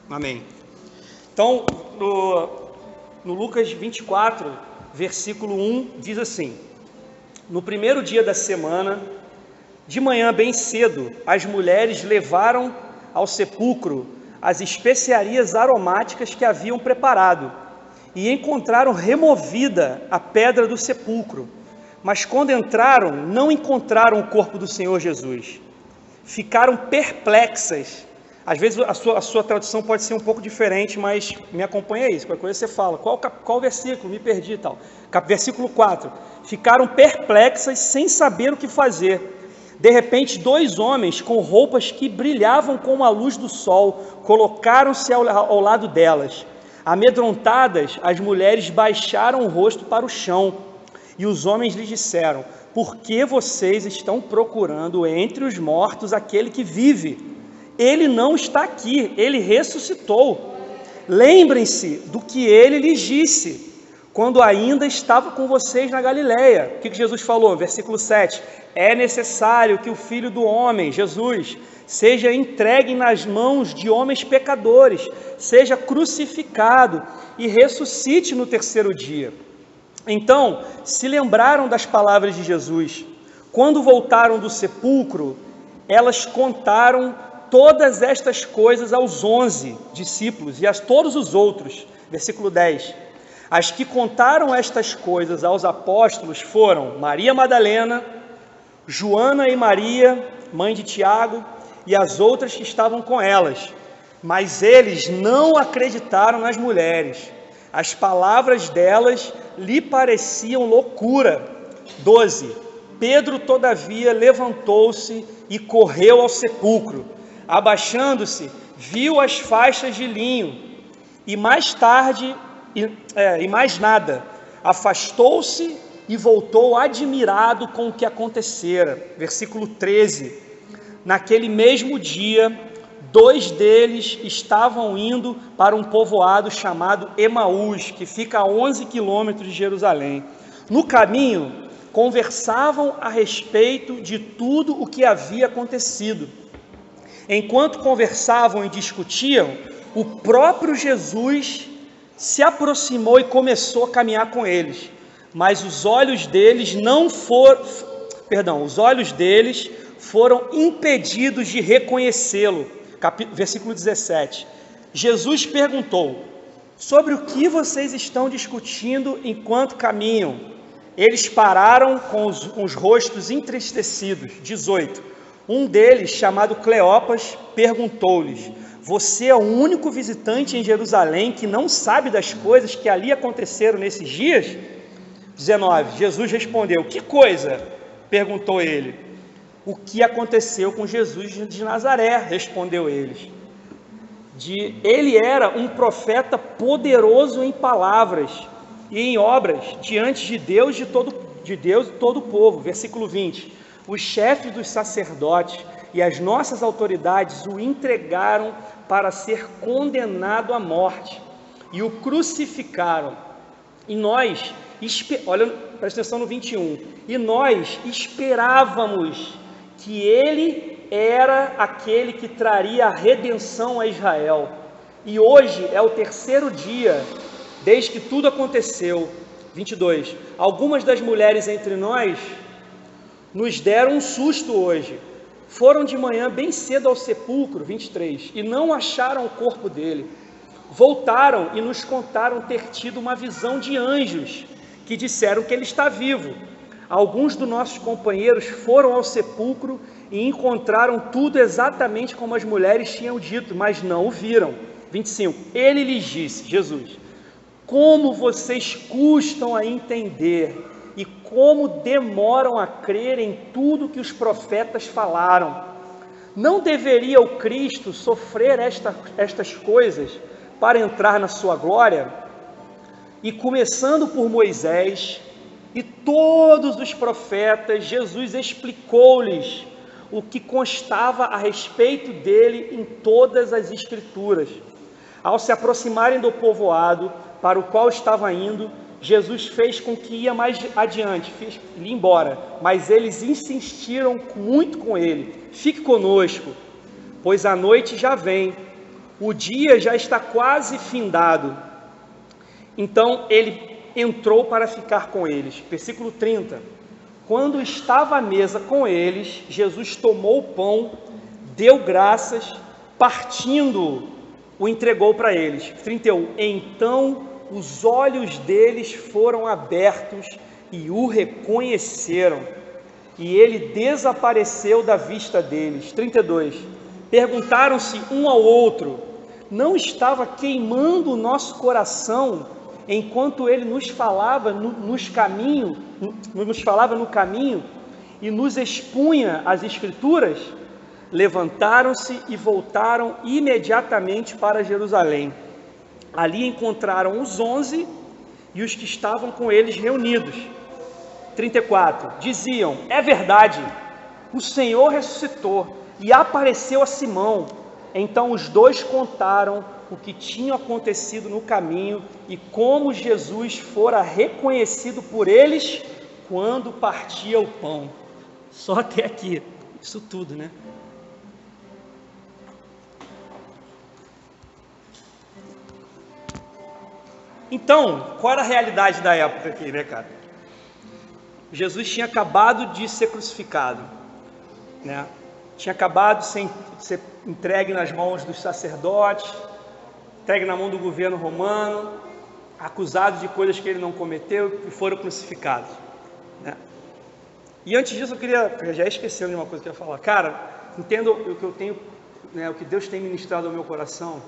Amém. Então, no Lucas 24, versículo 1, diz assim: no primeiro dia da semana, de manhã bem cedo, as mulheres levaram ao sepulcro as especiarias aromáticas que haviam preparado e encontraram removida a pedra do sepulcro. Mas quando entraram, não encontraram o corpo do Senhor Jesus. Ficaram perplexas. Às vezes a sua tradução pode ser um pouco diferente, mas me acompanha isso. Qualquer coisa você fala, qual versículo? Me perdi e tal. Versículo 4. Ficaram perplexas sem saber o que fazer. De repente, 2 homens com roupas que brilhavam como a luz do sol colocaram-se ao lado delas. Amedrontadas, as mulheres baixaram o rosto para o chão. E os homens lhes disseram: por que vocês estão procurando entre os mortos aquele que vive? Ele não está aqui, ele ressuscitou. Lembrem-se do que ele lhes disse, quando ainda estava com vocês na Galileia. O que Jesus falou? Versículo 7. É necessário que o Filho do Homem, Jesus, seja entregue nas mãos de homens pecadores, seja crucificado e ressuscite no terceiro dia. Então, se lembraram das palavras de Jesus. Quando voltaram do sepulcro, elas contaram todas estas coisas aos 11 discípulos e a todos os outros. Versículo 10. As que contaram estas coisas aos apóstolos foram Maria Madalena, Joana e Maria, mãe de Tiago, e as outras que estavam com elas. Mas eles não acreditaram nas mulheres. As palavras delas lhe pareciam loucura. 12. Pedro, todavia, levantou-se e correu ao sepulcro. Abaixando-se, viu as faixas de linho e mais nada. Afastou-se e voltou admirado com o que acontecera. Versículo 13. Naquele mesmo dia, 2 deles estavam indo para um povoado chamado Emaús, que fica a 11 quilômetros de Jerusalém. No caminho, conversavam a respeito de tudo o que havia acontecido. Enquanto conversavam e discutiam, o próprio Jesus se aproximou e começou a caminhar com eles. Mas os olhos deles foram impedidos de reconhecê-lo. Versículo 17. Jesus perguntou: sobre o que vocês estão discutindo enquanto caminham? Eles pararam com os rostos entristecidos. 18. Um deles, chamado Cleopas, perguntou-lhes: você é o único visitante em Jerusalém que não sabe das coisas que ali aconteceram nesses dias? 19. Jesus respondeu: que coisa? Perguntou ele. O que aconteceu com Jesus de Nazaré? Respondeu eles. Ele era um profeta poderoso em palavras e em obras diante de Deus e todo o povo. Versículo 20. Os chefes dos sacerdotes e as nossas autoridades o entregaram para ser condenado à morte e o crucificaram. E nós, olha, presta atenção no 21, e nós esperávamos que ele era aquele que traria a redenção a Israel. E hoje é o terceiro dia desde que tudo aconteceu. 22. Algumas das mulheres entre nós nos deram um susto hoje. Foram de manhã bem cedo ao sepulcro, 23, e não acharam o corpo dele. Voltaram e nos contaram ter tido uma visão de anjos, que disseram que ele está vivo. Alguns dos nossos companheiros foram ao sepulcro e encontraram tudo exatamente como as mulheres tinham dito, mas não o viram. 25, ele lhes disse, Jesus: como vocês custam a entender e como demoram a crer em tudo que os profetas falaram. Não deveria o Cristo sofrer estas coisas para entrar na sua glória? E começando por Moisés e todos os profetas, Jesus explicou-lhes o que constava a respeito dele em todas as Escrituras. Ao se aproximarem do povoado para o qual estava indo, Jesus fez com que ia mais adiante, fez ele ir embora, mas eles insistiram muito com ele: fique conosco, pois a noite já vem. O dia já está quase findado. Então ele entrou para ficar com eles. Versículo 30. Quando estava à mesa com eles, Jesus tomou o pão, deu graças, partindo, o entregou para eles. 31. Então os olhos deles foram abertos e o reconheceram, e ele desapareceu da vista deles. 32. Perguntaram-se um ao outro: não estava queimando o nosso coração enquanto ele nos falava no caminho e nos expunha as Escrituras? Levantaram-se e voltaram imediatamente para Jerusalém. Ali encontraram os 11 e os que estavam com eles reunidos. 34. Diziam: é verdade, o Senhor ressuscitou e apareceu a Simão. Então os dois contaram o que tinha acontecido no caminho e como Jesus fora reconhecido por eles quando partia o pão. Só até aqui, isso tudo, né? Então, qual era a realidade da época aqui, né, cara? Jesus tinha acabado de ser crucificado, né? Tinha acabado de ser entregue nas mãos dos sacerdotes, entregue na mão do governo romano, acusado de coisas que ele não cometeu e foram crucificados, né? E antes disso eu já esqueci de uma coisa que eu ia falar. Cara, entendo o que eu tenho, né, o que Deus tem ministrado ao meu coração,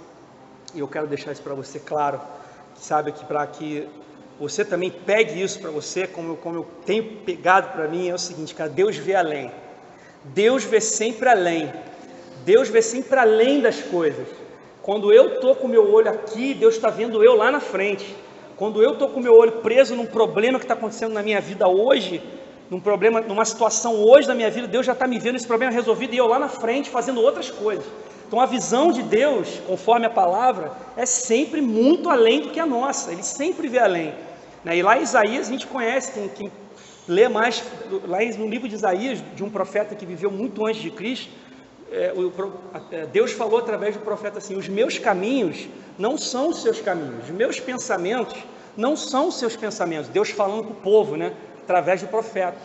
e eu quero deixar isso para você claro, sabe, que para que você também pegue isso para você, como eu tenho pegado para mim, é o seguinte, cara: Deus vê além. Deus vê sempre além. Deus vê sempre além das coisas. Quando eu estou com o meu olho aqui, Deus está vendo eu lá na frente. Quando eu estou com o meu olho preso num problema que está acontecendo na minha vida hoje, numa situação hoje da minha vida, Deus já está me vendo esse problema resolvido e eu lá na frente fazendo outras coisas. Então a visão de Deus, conforme a palavra, é sempre muito além do que a nossa. Ele sempre vê além, né? E lá em Isaías a gente conhece, quem lê mais, lá no livro de Isaías, de um profeta que viveu muito antes de Cristo, Deus falou através do profeta assim: os meus caminhos não são os seus caminhos, os meus pensamentos não são os seus pensamentos. Deus falando para o povo, né, através do profeta.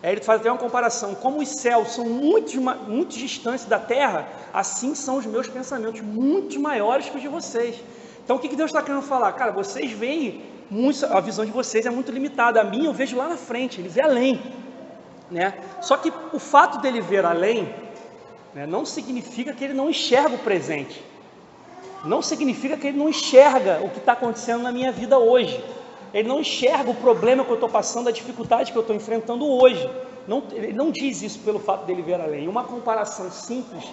Aí ele faz até uma comparação: como os céus são muito distantes da terra, assim são os meus pensamentos, muito maiores que os de vocês. Então o que Deus está querendo falar? Cara, vocês veem muito, a visão de vocês é muito limitada. A minha eu vejo lá na frente, ele vê além, né? Só que o fato dele ver além, né, não significa que ele não enxerga o presente, não significa que ele não enxerga o que está acontecendo na minha vida hoje. Ele não enxerga o problema que eu estou passando, a dificuldade que eu estou enfrentando hoje. Ele não diz isso pelo fato dele ver além. Uma comparação simples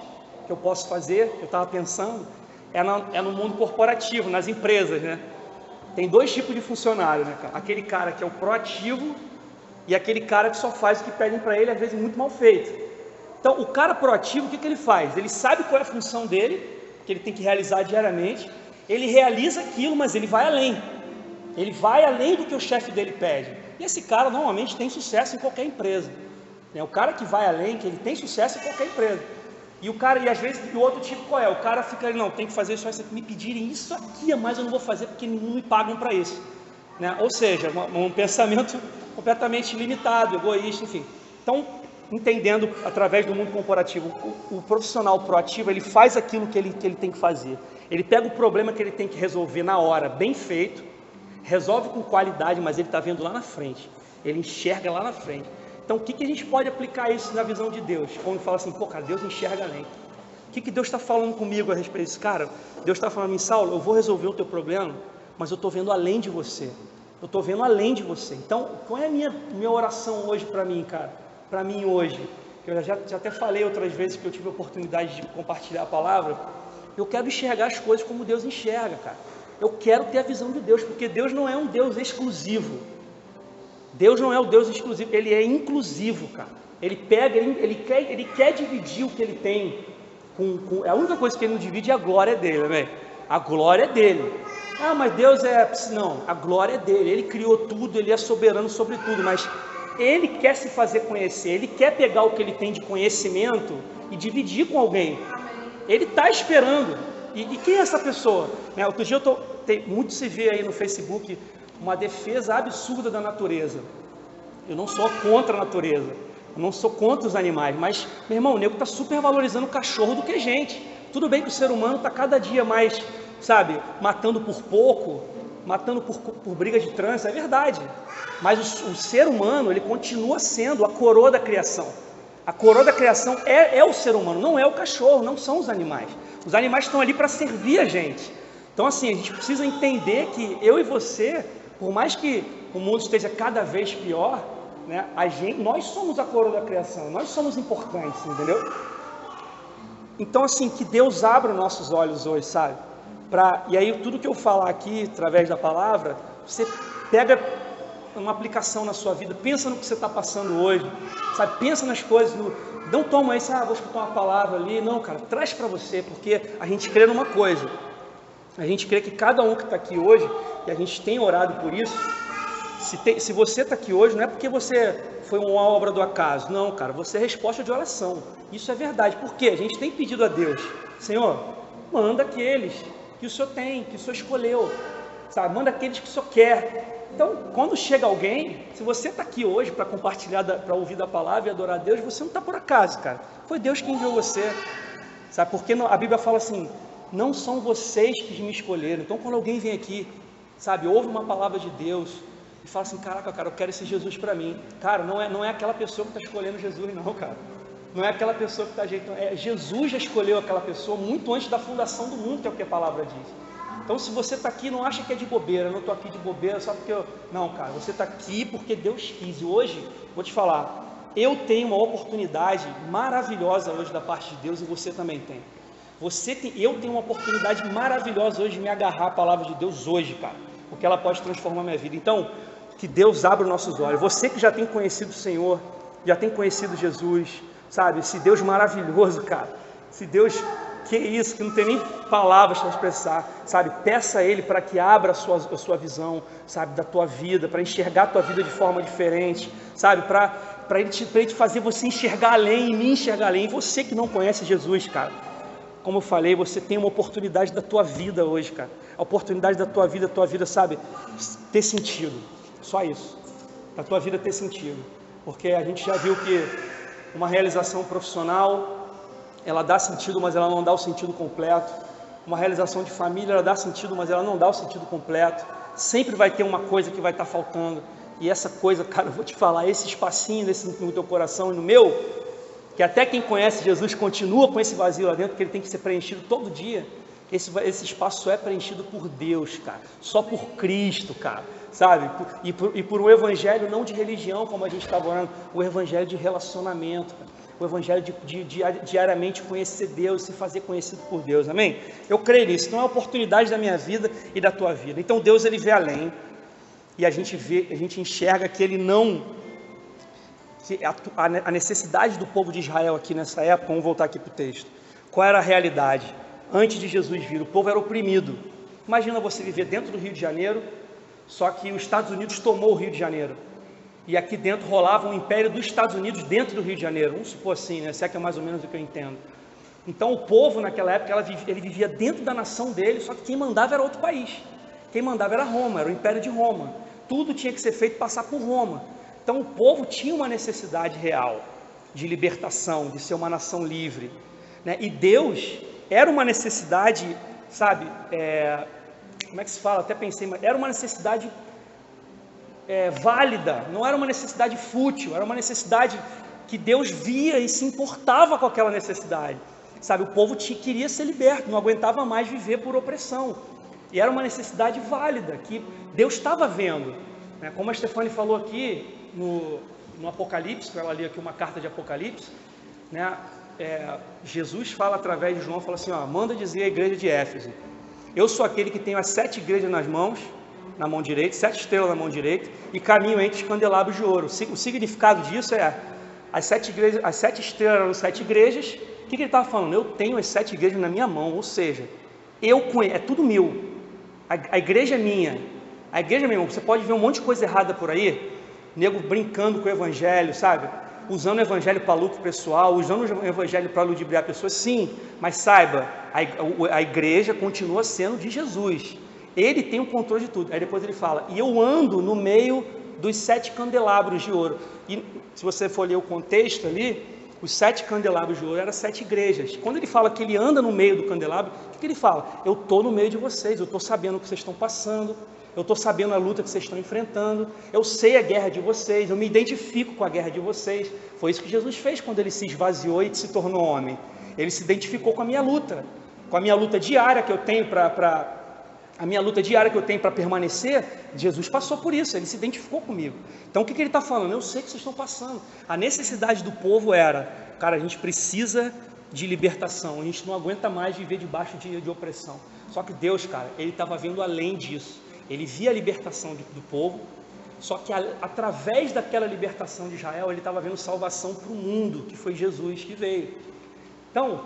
que eu posso fazer, que eu estava pensando, é no mundo corporativo, nas empresas, né? Tem dois tipos de funcionário, né, cara? Aquele cara que é o proativo e aquele cara que só faz o que pedem para ele, às vezes muito mal feito. Então, o cara proativo, o que ele faz? Ele sabe qual é a função dele, que ele tem que realizar diariamente, ele realiza aquilo, mas ele vai além. Ele vai além do que o chefe dele pede. E esse cara normalmente tem sucesso em qualquer empresa, né? O cara que vai além, que ele tem sucesso em qualquer empresa. E às vezes o outro tipo qual é? O cara fica ali: não, tem que fazer isso aqui, me pedirem isso aqui, mas eu não vou fazer porque não me pagam para isso, né? Ou seja, um pensamento completamente limitado, egoísta, enfim. Então, entendendo através do mundo corporativo, o profissional proativo, ele faz aquilo que ele tem que fazer. Ele pega o problema que ele tem que resolver na hora, bem feito, resolve com qualidade, mas ele está vendo lá na frente, ele enxerga lá na frente. Então, o que a gente pode aplicar isso na visão de Deus? Quando fala assim: pô, cara, Deus enxerga além. O que Deus está falando comigo a respeito disso? Cara, Deus está falando: Saulo, eu vou resolver o teu problema, mas eu estou vendo além de você. Eu estou vendo além de você. Então, qual é a minha oração hoje para mim, cara? Para mim hoje, eu já até falei outras vezes que eu tive a oportunidade de compartilhar a palavra. Eu quero enxergar as coisas como Deus enxerga, cara. Eu quero ter a visão de Deus, porque Deus não é um Deus exclusivo. Deus não é o Deus exclusivo, Ele é inclusivo, cara. Ele pega, ele quer dividir o que Ele tem. A única coisa que Ele não divide é a glória dele, né? A glória é dele. Ah, mas Deus não, a glória é dele. Ele criou tudo, Ele é soberano sobre tudo, mas Ele quer se fazer conhecer. Ele quer pegar o que Ele tem de conhecimento e dividir com alguém. Ele está esperando. E quem é essa pessoa? Né? Outro dia muito se vê aí no Facebook uma defesa absurda da natureza. Eu não sou contra a natureza, eu não sou contra os animais, mas, meu irmão, o nego está super valorizando o cachorro do que gente. Tudo bem que o ser humano está cada dia mais, sabe, matando por pouco, matando por briga de trânsito, é verdade. Mas o ser humano, ele continua sendo a coroa da criação. A coroa da criação é o ser humano, não é o cachorro, não são os animais. Os animais estão ali para servir a gente. Então, assim, a gente precisa entender que eu e você, por mais que o mundo esteja cada vez pior, né, nós somos a coroa da criação, nós somos importantes, entendeu? Então, assim, que Deus abra os nossos olhos hoje, sabe? E aí, tudo que eu falar aqui, através da palavra, você pega uma aplicação na sua vida, pensa no que você está passando hoje, sabe? Pensa nas coisas, não toma isso, vou escutar uma palavra ali, não, cara, traz para você, porque a gente crê numa coisa, a gente crê que cada um que está aqui hoje, e a gente tem orado por isso, se você está aqui hoje, não é porque você foi uma obra do acaso, não, cara, você é resposta de oração, isso é verdade, porque a gente tem pedido a Deus, Senhor, manda aqueles que o Senhor tem, que o Senhor escolheu, sabe? Manda aqueles que o Senhor quer. Então, quando chega alguém, se você está aqui hoje para compartilhar, para ouvir da palavra e adorar a Deus, você não está por acaso, cara. Foi Deus que enviou você, sabe? Porque a Bíblia fala assim, não são vocês que me escolheram. Então, quando alguém vem aqui, sabe, ouve uma palavra de Deus e fala assim, caraca, cara, eu quero esse Jesus para mim. Cara, não é aquela pessoa que está escolhendo Jesus, não, cara. Não é aquela pessoa que está ajeitando. Jesus já escolheu aquela pessoa muito antes da fundação do mundo, que é o que a palavra diz. Então, se você está aqui, não acha que é de bobeira, eu não estou aqui de bobeira só porque eu... Não, cara, você está aqui porque Deus quis. E hoje, vou te falar, eu tenho uma oportunidade maravilhosa hoje da parte de Deus e você também tem. Eu tenho uma oportunidade maravilhosa hoje de me agarrar à palavra de Deus hoje, cara, porque ela pode transformar minha vida. Então, que Deus abra os nossos olhos. Você que já tem conhecido o Senhor, já tem conhecido Jesus, sabe, esse Deus maravilhoso, cara, esse Deus... Que isso, que não tem nem palavras para expressar, sabe? Peça a Ele para que abra a sua visão, sabe? Da tua vida, para enxergar a tua vida de forma diferente, sabe? Para ele fazer você enxergar além, e me enxergar além. Você que não conhece Jesus, cara, como eu falei, você tem uma oportunidade da tua vida hoje, cara. A oportunidade da tua vida, sabe? Ter sentido, só isso. Da tua vida ter sentido. Porque a gente já viu que uma realização profissional... ela dá sentido, mas ela não dá o sentido completo. Uma realização de família, ela dá sentido, mas ela não dá o sentido completo. Sempre vai ter uma coisa que vai estar faltando. E essa coisa, cara, eu vou te falar, esse espacinho no teu coração e no meu, que até quem conhece Jesus continua com esse vazio lá dentro, porque ele tem que ser preenchido todo dia. Esse espaço só é preenchido por Deus, cara. Só por Cristo, cara. Sabe? E por um evangelho não de religião, como a gente estava orando, o evangelho de relacionamento, cara. O evangelho de diariamente conhecer Deus, se fazer conhecido por Deus, amém? Eu creio nisso, então é a oportunidade da minha vida e da tua vida. Então Deus, ele vê além, e a gente enxerga que ele não, que a necessidade do povo de Israel aqui nessa época, vamos voltar aqui para o texto, qual era a realidade? Antes de Jesus vir, o povo era oprimido. Imagina você viver dentro do Rio de Janeiro, só que os Estados Unidos tomou o Rio de Janeiro. E aqui dentro rolava um império dos Estados Unidos dentro do Rio de Janeiro, vamos supor assim, né? Se é que é mais ou menos o que eu entendo. Então o povo naquela época, ele vivia dentro da nação dele, só que quem mandava era outro país. Quem mandava era Roma, era o Império de Roma. Tudo tinha que ser feito passar por Roma. Então o povo tinha uma necessidade real de libertação, de ser uma nação livre, né? E Deus era uma necessidade, sabe, como é que se fala? Até pensei, mas era uma necessidade válida, não era uma necessidade fútil, era uma necessidade que Deus via e se importava com aquela necessidade, sabe? O povo queria ser liberto, não aguentava mais viver por opressão, e era uma necessidade válida, que Deus estava vendo, né? Como a Stefani falou aqui no Apocalipse, ela lê aqui uma carta de Apocalipse, né? Jesus fala através de João, fala assim, manda dizer à igreja de Éfeso, eu sou aquele que tenho as 7 igrejas nas mãos, na mão direita, 7 estrelas na mão direita, e caminho entre os candelabros de ouro. O significado disso é, as 7 estrelas eram 7 igrejas. O que ele estava falando? Eu tenho as 7 igrejas na minha mão, ou seja, é tudo meu, a igreja é minha. A igreja, meu irmão, você pode ver um monte de coisa errada por aí, nego brincando com o evangelho, sabe? usando o evangelho para lucro pessoal, usando o evangelho para ludibriar pessoas, sim, mas saiba, a igreja continua sendo de Jesus, ele tem o controle de tudo. Aí depois ele fala, e eu ando no meio dos 7 candelabros de ouro, e se você for ler o contexto ali, os 7 candelabros de ouro eram 7 igrejas. Quando ele fala que ele anda no meio do candelabro, o que ele fala? Eu estou no meio de vocês, eu estou sabendo o que vocês estão passando, eu estou sabendo a luta que vocês estão enfrentando, eu sei a guerra de vocês, eu me identifico com a guerra de vocês. Foi isso que Jesus fez quando ele se esvaziou e se tornou homem. Ele se identificou com a minha luta diária que eu tenho para permanecer. Jesus passou por isso, ele se identificou comigo. Então o que ele está falando? Eu sei que vocês estão passando. A necessidade do povo era, cara, a gente precisa de libertação, a gente não aguenta mais viver debaixo de opressão. Só que Deus, cara, ele estava vendo além disso. Ele via a libertação do povo, só que através daquela libertação de Israel, ele estava vendo salvação para o mundo, que foi Jesus que veio. Então,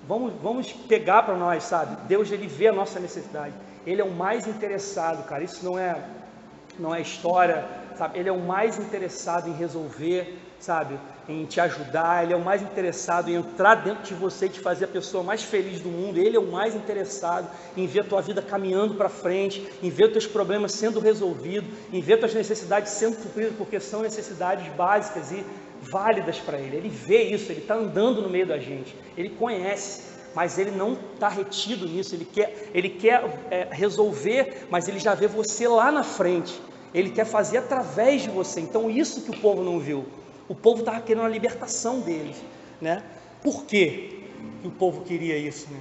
vamos pegar para nós, sabe? Deus, ele vê a nossa necessidade. Ele é o mais interessado, cara. Isso não é história, sabe? Ele é o mais interessado em resolver, sabe? Em te ajudar. Ele é o mais interessado em entrar dentro de você e te fazer a pessoa mais feliz do mundo. Ele é o mais interessado em ver a tua vida caminhando para frente, em ver os teus problemas sendo resolvidos, em ver as tuas necessidades sendo cumpridas, porque são necessidades básicas e válidas para ele. Ele vê isso, ele está andando no meio da gente, ele conhece, mas ele não está retido nisso. Ele quer resolver, mas ele já vê você lá na frente, ele quer fazer através de você. Então isso que o povo não viu, o povo estava querendo a libertação deles, né? Por quê que o povo queria isso, né?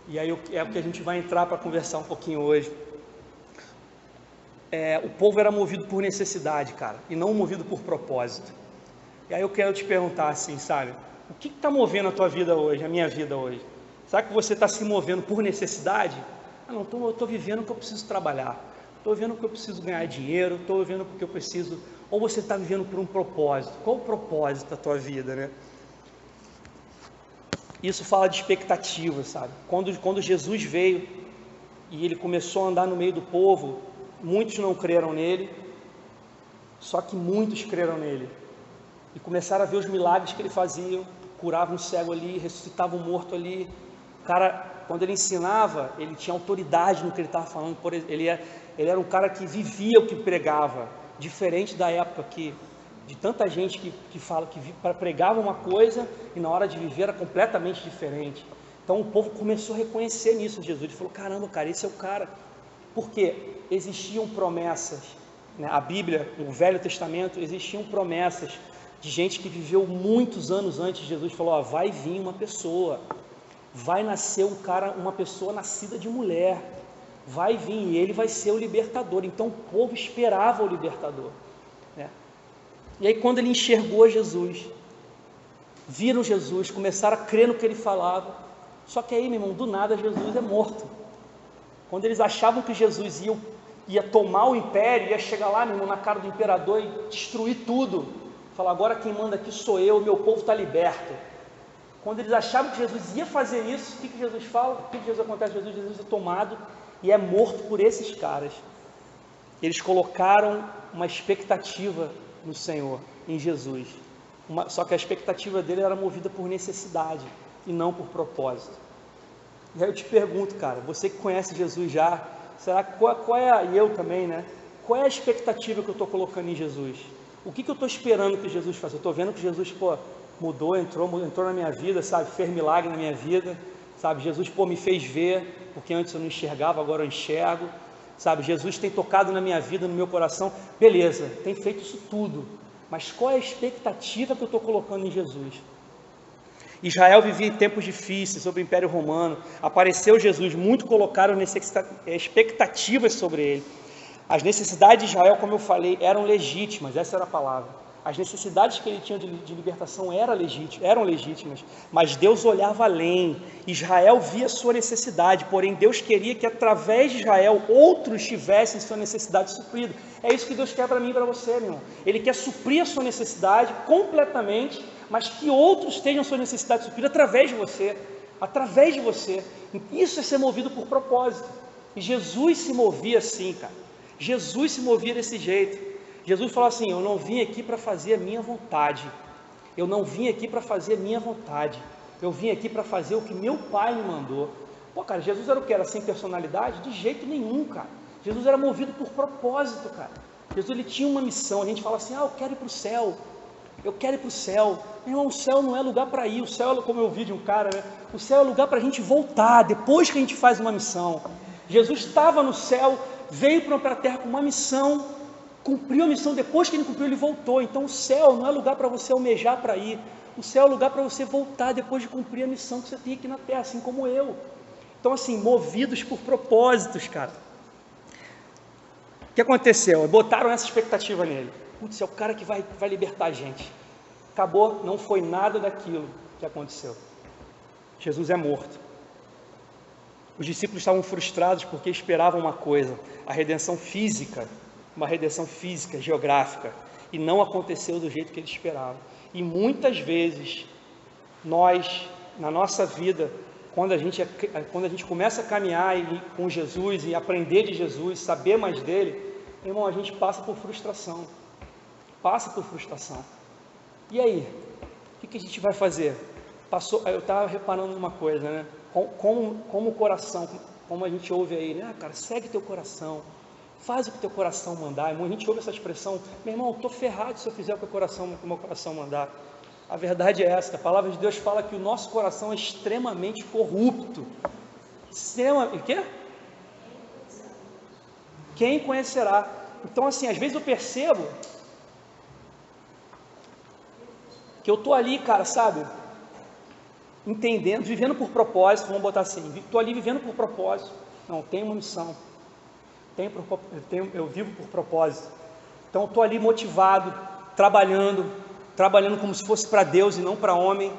E aí é o que a gente vai entrar para conversar um pouquinho hoje. O povo era movido por necessidade, cara, e não movido por propósito. E aí eu quero te perguntar assim, sabe? O que está movendo a tua vida hoje, a minha vida hoje? Será que você está se movendo por necessidade? Não, eu estou vivendo porque eu preciso trabalhar, estou vivendo porque eu preciso ganhar dinheiro, estou vivendo porque eu preciso... Ou você está vivendo por um propósito? Qual o propósito da tua vida, né? Isso fala de expectativa, sabe? Quando Jesus veio e ele começou a andar no meio do povo, muitos não creram nele, só que muitos creram nele. E começaram a ver os milagres que ele fazia, curava um cego ali, ressuscitava um morto ali. O cara, quando ele ensinava, ele tinha autoridade no que ele estava falando. Ele era um cara que vivia o que pregava, diferente da época de tanta gente que fala que pregava uma coisa e na hora de viver era completamente diferente. Então o povo começou a reconhecer nisso Jesus. Ele falou, caramba, cara, esse é o cara. Porque existiam promessas, né? A Bíblia, no Velho Testamento, existiam promessas de gente que viveu muitos anos antes de Jesus. Falou, vai vir uma pessoa, vai nascer uma pessoa nascida de mulher, vai vir e ele vai ser o libertador. Então o povo esperava o libertador, né? E aí quando ele enxergou Jesus, viram Jesus, começaram a crer no que ele falava. Só que aí, meu irmão, do nada Jesus é morto. Quando eles achavam que Jesus ia tomar o império, ia chegar lá, meu irmão, na cara do imperador e destruir tudo, falar, agora quem manda aqui sou eu, meu povo está liberto. Quando eles achavam que Jesus ia fazer isso, o que Jesus fala? O que Jesus acontece? Jesus é tomado e é morto por esses caras. Eles colocaram uma expectativa no Senhor, em Jesus. Só que a expectativa dele era movida por necessidade e não por propósito. E aí eu te pergunto, cara, você que conhece Jesus já, será qual é, e eu também, né? Qual é a expectativa que eu estou colocando em Jesus? O que eu estou esperando que Jesus faça? Eu estou vendo que Jesus, mudou, entrou na minha vida, sabe? Fez milagre na minha vida, sabe? Jesus, me fez ver, porque antes eu não enxergava, agora eu enxergo, sabe? Jesus tem tocado na minha vida, no meu coração, beleza, tem feito isso tudo, mas qual é a expectativa que eu estou colocando em Jesus? Israel vivia em tempos difíceis, sob o Império Romano, apareceu Jesus, muito colocaram expectativas sobre ele. As necessidades de Israel, como eu falei, eram legítimas, essa era a palavra. As necessidades que ele tinha de libertação eram legítimas, mas Deus olhava além. Israel via sua necessidade, porém Deus queria que através de Israel outros tivessem sua necessidade suprida. É isso que Deus quer para mim e para você, meu irmão. Ele quer suprir a sua necessidade completamente, mas que outros tenham sua necessidade suprida através de você. Através de você. Isso é ser movido por propósito. E Jesus se movia assim, cara. Jesus se movia desse jeito. Jesus falou assim, eu não vim aqui para fazer a minha vontade, eu não vim aqui para fazer a minha vontade, eu vim aqui para fazer o que meu Pai me mandou. Pô, cara, Jesus era o que? Era sem personalidade? De jeito nenhum, cara. Jesus era movido por propósito, cara. Jesus, ele tinha uma missão. A gente fala assim, eu quero ir para o céu, eu quero ir para o céu. Meu irmão, o céu não é lugar para ir, o céu, como eu vi de um cara, né? O céu é lugar para a gente voltar, depois que a gente faz uma missão. Jesus estava no céu, veio para a terra com uma missão, cumpriu a missão, depois que ele cumpriu, ele voltou. Então o céu não é lugar para você almejar para ir, o céu é lugar para você voltar depois de cumprir a missão que você tem aqui na terra, assim como eu. Então assim, movidos por propósitos, cara. O que aconteceu? Botaram essa expectativa nele. Putz, é o cara que vai libertar a gente. Acabou, não foi nada daquilo que aconteceu. Jesus é morto. Os discípulos estavam frustrados porque esperavam uma coisa, a redenção física, uma redenção física, geográfica, e não aconteceu do jeito que eles esperavam. E muitas vezes, nós, na nossa vida, quando a gente começa a caminhar com Jesus e aprender de Jesus, saber mais dele, irmão, a gente passa por frustração. E aí? O que a gente vai fazer? Eu estava reparando numa coisa, né? Como o coração, como a gente ouve aí, né? Cara, segue teu coração, faz o que teu coração mandar. A gente ouve essa expressão, meu irmão, eu estou ferrado se eu fizer o que o meu coração mandar. A verdade é essa, a palavra de Deus fala que o nosso coração é extremamente corrupto. O quê? Quem conhecerá? Então assim, às vezes eu percebo que eu estou ali, cara, sabe, entendendo, vivendo por propósito, vamos botar assim, estou ali vivendo por propósito, não, tenho uma missão, eu vivo por propósito, então estou ali motivado, trabalhando como se fosse para Deus e não para homem.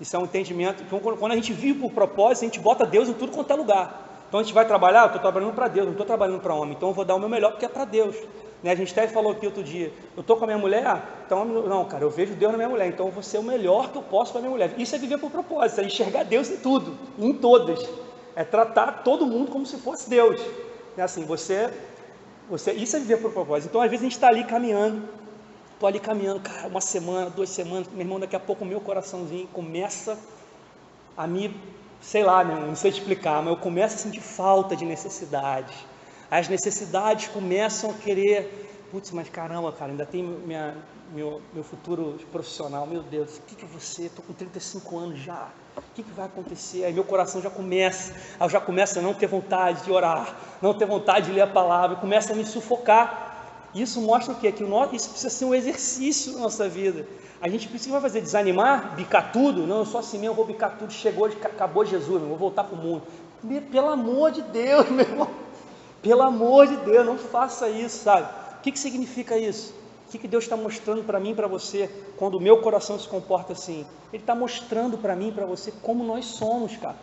Isso é um entendimento, então, quando a gente vive por propósito, a gente bota Deus em tudo quanto é lugar. Então a gente vai trabalhar, eu estou trabalhando para Deus, não estou trabalhando para homem, então eu vou dar o meu melhor porque é para Deus. A gente até falou aqui outro dia, eu estou com a minha mulher, então, não, cara, eu vejo Deus na minha mulher, então eu vou ser o melhor que eu posso para a minha mulher. Isso é viver por propósito, é enxergar Deus em tudo, em todas, é tratar todo mundo como se fosse Deus. É assim, isso é viver por propósito. Então às vezes a gente está ali caminhando, cara, uma semana, 2 semanas, meu irmão, daqui a pouco o meu coraçãozinho começa a me, sei lá, não sei explicar, mas eu começo a sentir falta de necessidades. As necessidades começam a querer, putz, mas caramba, cara, ainda tem meu futuro profissional, meu Deus, o que é você? Estou com 35 anos já, o que vai acontecer? Aí meu coração já começa a não ter vontade de orar, não ter vontade de ler a palavra, começa a me sufocar. Isso mostra o quê? Que isso precisa ser um exercício na nossa vida. A gente precisa, vai fazer? Desanimar? Bicar tudo? Não, eu sou assim mesmo, eu vou bicar tudo, acabou Jesus, eu vou voltar para o mundo. Pelo amor de Deus, meu irmão, pelo amor de Deus, não faça isso, sabe? O que significa isso? O que Deus está mostrando para mim e para você, quando o meu coração se comporta assim? Ele está mostrando para mim e para você como nós somos, cara.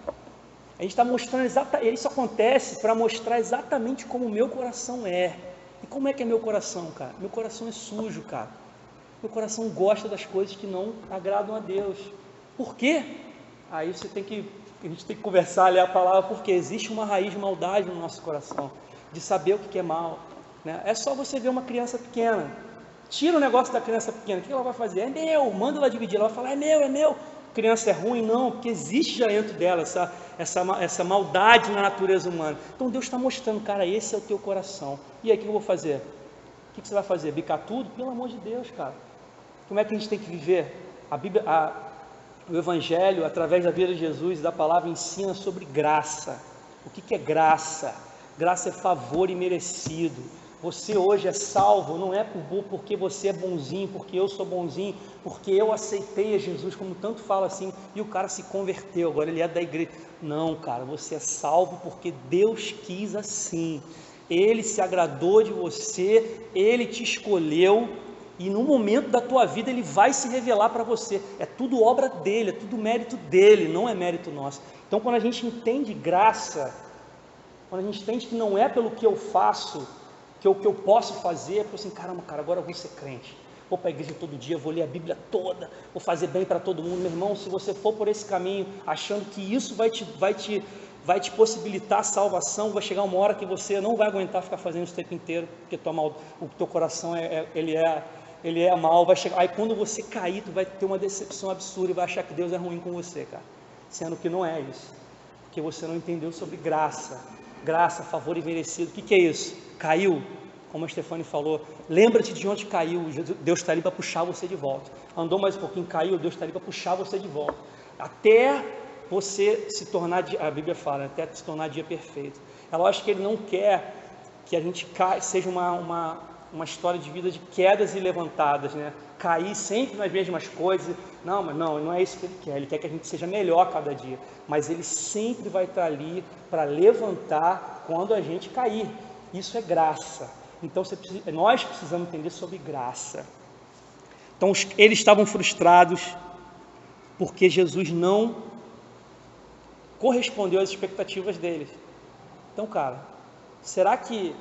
A gente está mostrando isso acontece para mostrar exatamente como o meu coração é. E como é que é meu coração, cara? Meu coração é sujo, cara. Meu coração gosta das coisas que não agradam a Deus. Por quê? Aí a gente tem que conversar, ler a palavra, porque existe uma raiz de maldade no nosso coração, de saber o que é mal, né? É só você ver uma criança pequena, tira o negócio da criança pequena, o que ela vai fazer? É meu, manda ela dividir, ela vai falar, é meu. Criança é ruim? Não, porque existe já dentro dela essa maldade na natureza humana. Então Deus está mostrando, cara, esse é o teu coração. E aí o que eu vou fazer? O que você vai fazer? Bicar tudo? Pelo amor de Deus, cara. Como é que a gente tem que viver? A Bíblia, o Evangelho, através da vida de Jesus e da palavra, ensina sobre graça. O que é graça? Graça é favor imerecido. Você hoje é salvo, não é porque você é bonzinho, porque eu sou bonzinho, porque eu aceitei a Jesus, como tanto fala assim, e o cara se converteu, agora ele é da igreja. Não, cara, você é salvo porque Deus quis assim. Ele se agradou de você, Ele te escolheu, e no momento da tua vida Ele vai se revelar para você. É tudo obra dEle, é tudo mérito dEle, não é mérito nosso. Então quando a gente entende graça, quando a gente entende que não é pelo que eu faço, que o que eu posso fazer, é assim, caramba, cara, agora eu vou ser crente, vou para a igreja todo dia, vou ler a Bíblia toda, vou fazer bem para todo mundo. Meu irmão, se você for por esse caminho, achando que isso vai te possibilitar a salvação, vai chegar uma hora que você não vai aguentar ficar fazendo isso o tempo inteiro, porque o teu coração ele é mal, vai chegar, aí quando você cair, tu vai ter uma decepção absurda e vai achar que Deus é ruim com você, cara, sendo que não é isso, porque você não entendeu sobre graça, favor imerecido. O que é isso? Caiu, como a Stefane falou, lembra-te de onde caiu, Deus está ali para puxar você de volta. Andou mais um pouquinho, caiu, Deus está ali para puxar você de volta, até você se tornar, a Bíblia fala, até se tornar dia perfeito. É lógico que Ele não quer que a gente seja uma história de vida de quedas e levantadas, né? Cair sempre nas mesmas coisas, não é isso que Ele quer que a gente seja melhor cada dia, mas Ele sempre vai estar ali para levantar quando a gente cair. Isso é graça. Então nós precisamos entender sobre graça. Então eles estavam frustrados porque Jesus não correspondeu às expectativas deles. Então, cara, será que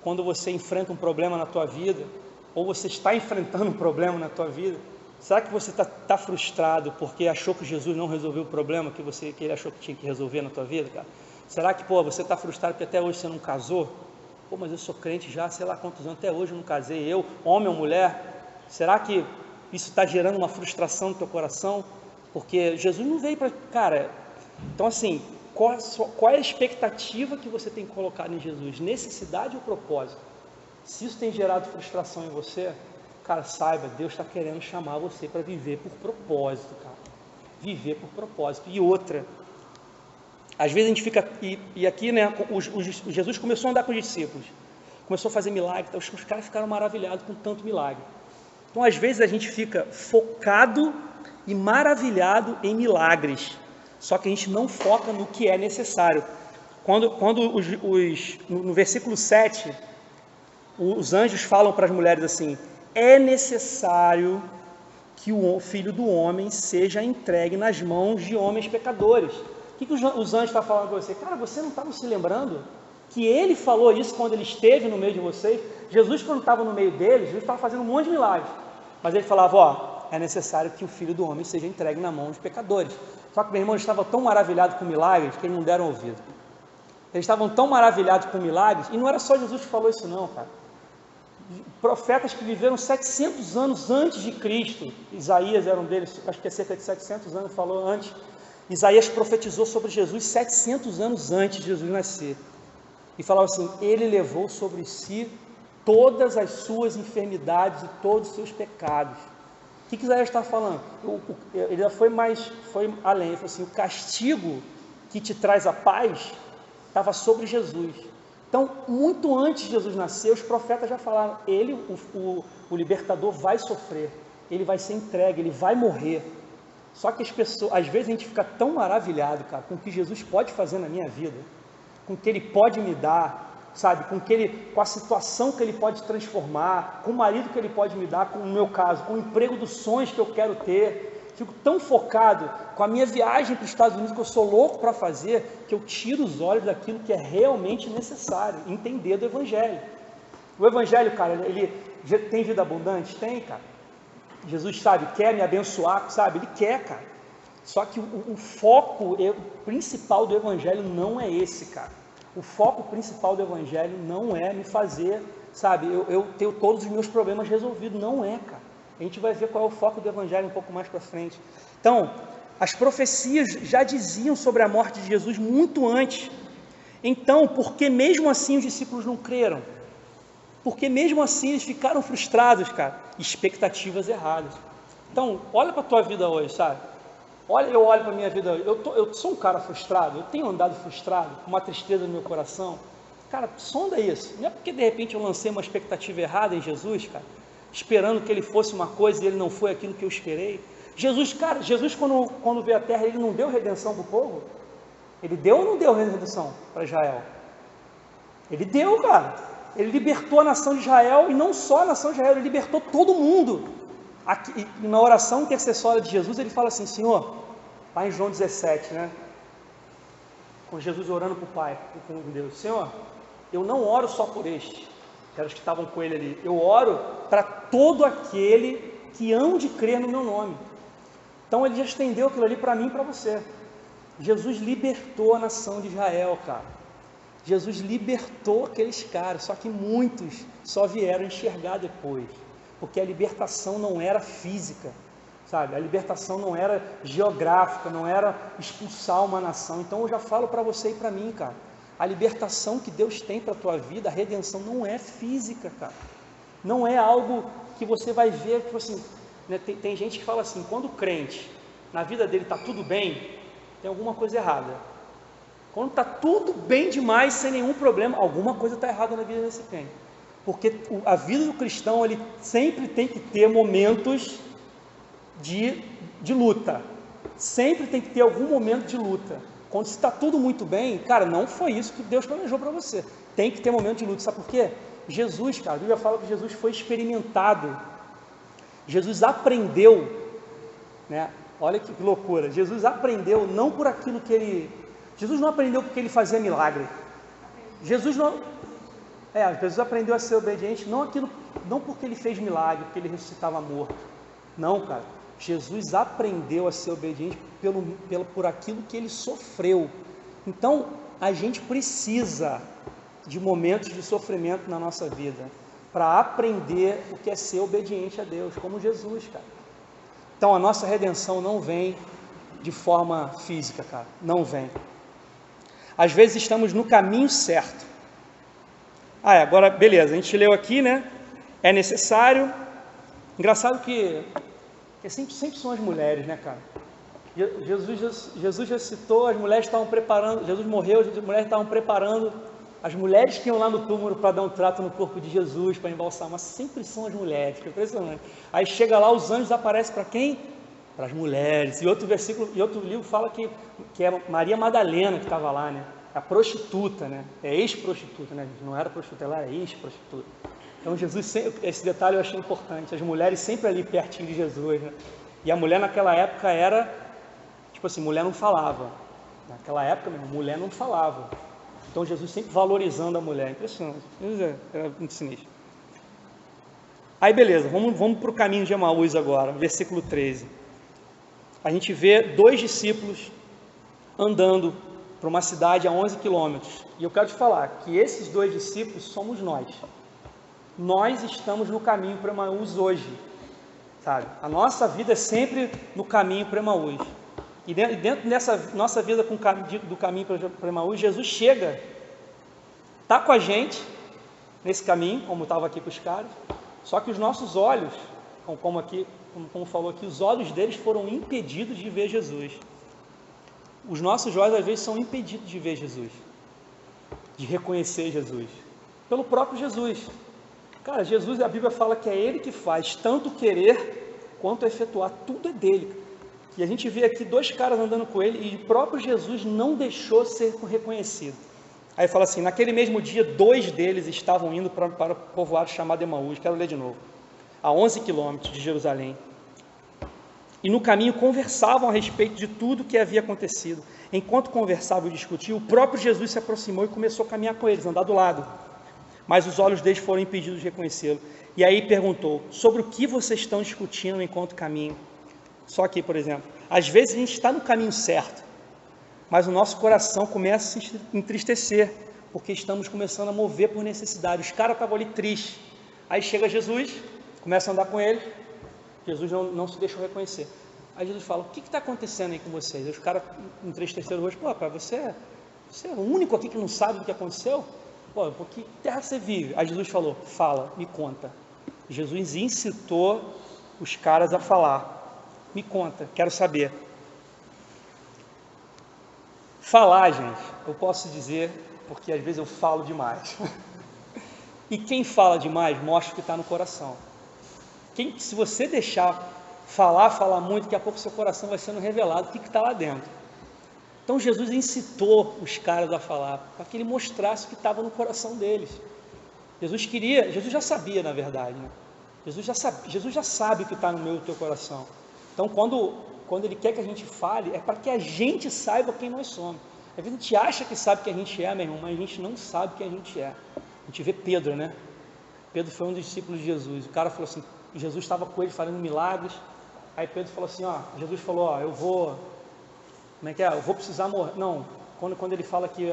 quando você enfrenta um problema na tua vida, ou você está enfrentando um problema na tua vida, será que você está frustrado porque achou que Jesus não resolveu o problema que ele achou que tinha que resolver na tua vida, cara? Será que, você está frustrado porque até hoje você não casou? Mas eu sou crente já, sei lá quantos anos, até hoje eu não casei, eu, homem ou mulher? Será que isso está gerando uma frustração no teu coração? Porque Jesus não veio para... Cara, então assim, qual é a expectativa que você tem colocado em Jesus? Necessidade ou propósito? Se isso tem gerado frustração em você, cara, saiba, Deus está querendo chamar você para viver por propósito, cara. Viver por propósito. E outra, às vezes a gente fica, e aqui, né, Jesus começou a andar com os discípulos, começou a fazer milagre, então os caras ficaram maravilhados com tanto milagre. Então às vezes a gente fica focado e maravilhado em milagres, só que a gente não foca no que é necessário. No versículo 7, os anjos falam para as mulheres assim: é necessário que o Filho do Homem seja entregue nas mãos de homens pecadores. O que os anjos estão falando para você? Cara, você não estava se lembrando que Ele falou isso quando Ele esteve no meio de vocês? Jesus, quando estava no meio deles, Jesus estava fazendo um monte de milagres, mas Ele falava, é necessário que o Filho do Homem seja entregue na mão dos pecadores. Só que meu irmão estava tão maravilhado com milagres que eles não deram ouvido. Eles estavam tão maravilhados com milagres, e não era só Jesus que falou isso não, cara. Profetas que viveram 700 anos antes de Cristo, Isaías era um deles, acho que é cerca de 700 anos, falou antes. Isaías profetizou sobre Jesus 700 anos antes de Jesus nascer, e falava assim: Ele levou sobre si todas as suas enfermidades e todos os seus pecados. O que Isaías está falando? Ele foi além, ele falou assim: o castigo que te traz a paz estava sobre Jesus. Então, muito antes de Jesus nascer, os profetas já falaram: ele, o libertador, vai sofrer, ele vai ser entregue, ele vai morrer. Só que as pessoas, às vezes a gente fica tão maravilhado, cara, com o que Jesus pode fazer na minha vida, com o que Ele pode me dar, sabe, com a situação que Ele pode transformar, com o marido que Ele pode me dar, como no meu caso, com o emprego dos sonhos que eu quero ter. Fico tão focado com a minha viagem para os Estados Unidos, que eu sou louco para fazer, que eu tiro os olhos daquilo que é realmente necessário, entender do Evangelho. O Evangelho, cara, ele tem vida abundante? Tem, cara. Jesus, sabe, quer me abençoar, sabe, Ele quer, cara. Só que o foco principal do Evangelho não é esse, cara. O foco principal do Evangelho não é me fazer, sabe, eu tenho todos os meus problemas resolvidos. Não é, cara. A gente vai ver qual é o foco do Evangelho um pouco mais para frente. Então, as profecias já diziam sobre a morte de Jesus muito antes. Então, por que mesmo assim os discípulos não creram? Porque mesmo assim eles ficaram frustrados, cara. Expectativas erradas. Então, olha para a tua vida hoje, sabe? Eu olho para a minha vida hoje. Eu sou um cara frustrado, eu tenho andado frustrado, com uma tristeza no meu coração. Cara, sonda isso. Não é porque de repente eu lancei uma expectativa errada em Jesus, cara, esperando que Ele fosse uma coisa e Ele não foi aquilo que eu esperei. Jesus, cara, quando veio à Terra, Ele não deu redenção para o povo? Ele deu ou não deu redenção para Israel? Ele deu, cara. Ele libertou a nação de Israel, e não só a nação de Israel, Ele libertou todo mundo. Aqui, na oração intercessória de Jesus, Ele fala assim: Senhor, lá em João 17, né? Com Jesus orando para o Pai, com Deus: Senhor, eu não oro só por estes, que eram os que estavam com Ele ali, eu oro para todo aquele que hão de crer no meu nome. Então Ele já estendeu aquilo ali para mim e para você. Jesus libertou a nação de Israel, cara. Jesus libertou aqueles caras, só que muitos só vieram enxergar depois. porque a libertação não era física, sabe? A libertação não era geográfica, não era expulsar uma nação. Então eu já falo para você e para mim, cara, a libertação que Deus tem para a tua vida, a redenção não é física, cara. Não é algo que você vai ver, tipo assim, né? Tem gente que fala assim, quando o crente, na vida dele está tudo bem, tem alguma coisa errada. Quando está tudo bem demais, sem nenhum problema, alguma coisa está errada na vida desse crente. Porque a vida do cristão, ele sempre tem que ter momentos de luta. Sempre tem que ter algum momento de luta. Quando está tudo muito bem, cara, não foi isso que Deus planejou para você. Tem que ter momento de luta. Sabe por quê? Jesus, cara, a Bíblia fala que Jesus foi experimentado. Jesus aprendeu, né? Olha que loucura. Jesus aprendeu não por aquilo que ele... Jesus não aprendeu porque ele fazia milagre. Jesus aprendeu a ser obediente, não porque ele fez milagre, porque ele ressuscitava morto. Não, cara. Jesus aprendeu a ser obediente por aquilo que ele sofreu. Então, a gente precisa de momentos de sofrimento na nossa vida para aprender o que é ser obediente a Deus, como Jesus, cara. Então, a nossa redenção não vem de forma física, cara. Não vem. Às vezes estamos no caminho certo. Agora, beleza, a gente leu aqui, né? É necessário. Engraçado que sempre são as mulheres, né, cara? Jesus já citou, as mulheres estavam preparando, Jesus morreu, as mulheres estavam preparando, as mulheres que iam lá no túmulo para dar um trato no corpo de Jesus, para embalsamar, sempre são as mulheres, que impressionante. Aí chega lá, os anjos aparecem para quem? Para as mulheres. E outro livro fala que é Maria Madalena que estava lá, né? A prostituta, né? É ex-prostituta, né? Não era prostituta, ela era ex-prostituta. Então Jesus, esse detalhe eu achei importante, as mulheres sempre ali pertinho de Jesus, né? E a mulher naquela época era, tipo assim, mulher não falava. Naquela época, mulher não falava. Então Jesus sempre valorizando a mulher, impressionante. Era muito sinistro. Aí beleza, vamos para o caminho de Emaús agora, versículo 13. A gente vê 2 discípulos andando para uma cidade a 11 quilômetros. E eu quero te falar que esses 2 discípulos somos nós. Nós estamos no caminho para Emaús hoje, sabe? A nossa vida é sempre no caminho para Emaús. E dentro dessa nossa vida do caminho para Emaús, Jesus chega, está com a gente nesse caminho, como estava aqui com os caras, só que os nossos olhos, como falou aqui, os olhos deles foram impedidos de ver Jesus. Os nossos olhos às vezes são impedidos de ver Jesus, de reconhecer Jesus, pelo próprio Jesus. Cara, Jesus, a Bíblia fala que é Ele que faz tanto querer quanto efetuar, tudo é dele. E a gente vê aqui 2 caras andando com ele e o próprio Jesus não deixou ser reconhecido. Aí fala assim, naquele mesmo dia, 2 deles estavam indo para o povoado chamado Emaús, quero ler de novo, a 11 quilômetros de Jerusalém. E no caminho conversavam a respeito de tudo que havia acontecido. Enquanto conversavam e discutiam, o próprio Jesus se aproximou e começou a caminhar com eles, andar do lado. Mas os olhos deles foram impedidos de reconhecê-lo. E aí perguntou, sobre o que vocês estão discutindo enquanto caminham? Só que, por exemplo, às vezes a gente está no caminho certo, mas o nosso coração começa a se entristecer, porque estamos começando a mover por necessidade. Os caras estavam ali tristes. Aí chega Jesus, começa a andar com eles, Jesus não se deixou reconhecer. Aí Jesus fala, o que está acontecendo aí com vocês? Aí os caras entristeceram o rosto, pô, cara, você é o único aqui que não sabe do que aconteceu? Pô, por que terra você vive? Aí Jesus falou, fala, me conta. Jesus incitou os caras a falar, me conta, quero saber. Falar, gente, eu posso dizer, porque às vezes eu falo demais. E quem fala demais, mostra o que está no coração. Se você deixar falar muito, daqui a pouco seu coração vai sendo revelado o que está lá dentro. Então Jesus incitou os caras a falar, para que ele mostrasse o que estava no coração deles. Jesus já sabia, na verdade, né? Jesus já sabe o que está no meu e no teu coração. Então quando ele quer que a gente fale, é para que a gente saiba quem nós somos. Às vezes a gente acha que sabe quem a gente é, meu irmão, mas a gente não sabe quem a gente é. A gente vê Pedro, né? Pedro foi um dos discípulos de Jesus. O cara falou assim, Jesus estava com ele fazendo milagres. Aí Pedro falou assim, Jesus falou, eu vou, como é que é? Eu vou precisar morrer. Não, quando ele fala que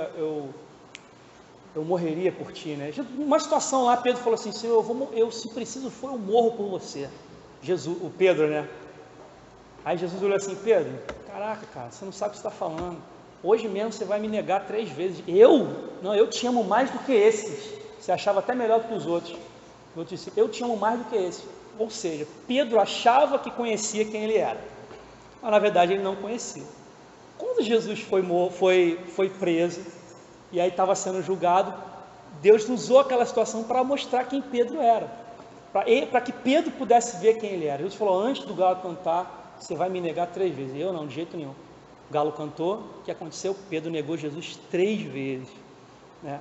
eu morreria por ti, né? Uma situação lá, Pedro falou assim, Senhor, eu se preciso for, eu morro por você. Jesus, o Pedro, né? Aí Jesus olhou assim, Pedro, caraca, cara, você não sabe o que você está falando. Hoje mesmo você vai me negar 3 vezes. Eu? Não, eu te amo mais do que esses. Você achava até melhor do que os outros. Eu disse, eu te amo mais do que esses. Ou seja, Pedro achava que conhecia quem ele era. Mas na verdade ele não conhecia. Quando Jesus foi preso, e aí estava sendo julgado, Deus usou aquela situação para mostrar quem Pedro era. Para que Pedro pudesse ver quem ele era. Jesus falou, antes do galo cantar, você vai me negar 3 vezes. Eu não, de jeito nenhum. O galo cantou, o que aconteceu? Pedro negou Jesus 3 vezes, né?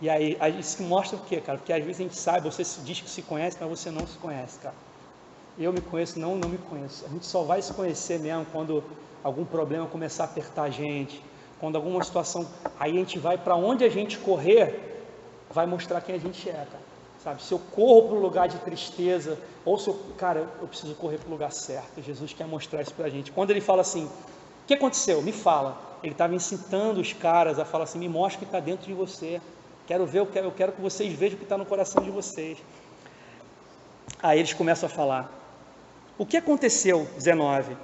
E aí, isso mostra o quê, cara? Porque às vezes a gente sabe, você diz que se conhece, mas você não se conhece, cara. Eu me conheço, não me conheço. A gente só vai se conhecer mesmo quando algum problema começar a apertar a gente, quando alguma situação, aí a gente vai para onde a gente correr, vai mostrar quem a gente é, cara. Sabe? Se eu corro para o lugar de tristeza, ou se eu, cara, eu preciso correr para o lugar certo. Jesus quer mostrar isso para a gente. Quando ele fala assim, o que aconteceu? Me fala. Ele estava incitando os caras a falar assim, me mostra o que está dentro de você. Quero ver, eu quero que vocês vejam o que está no coração de vocês. Aí eles começam a falar. O que aconteceu? 19.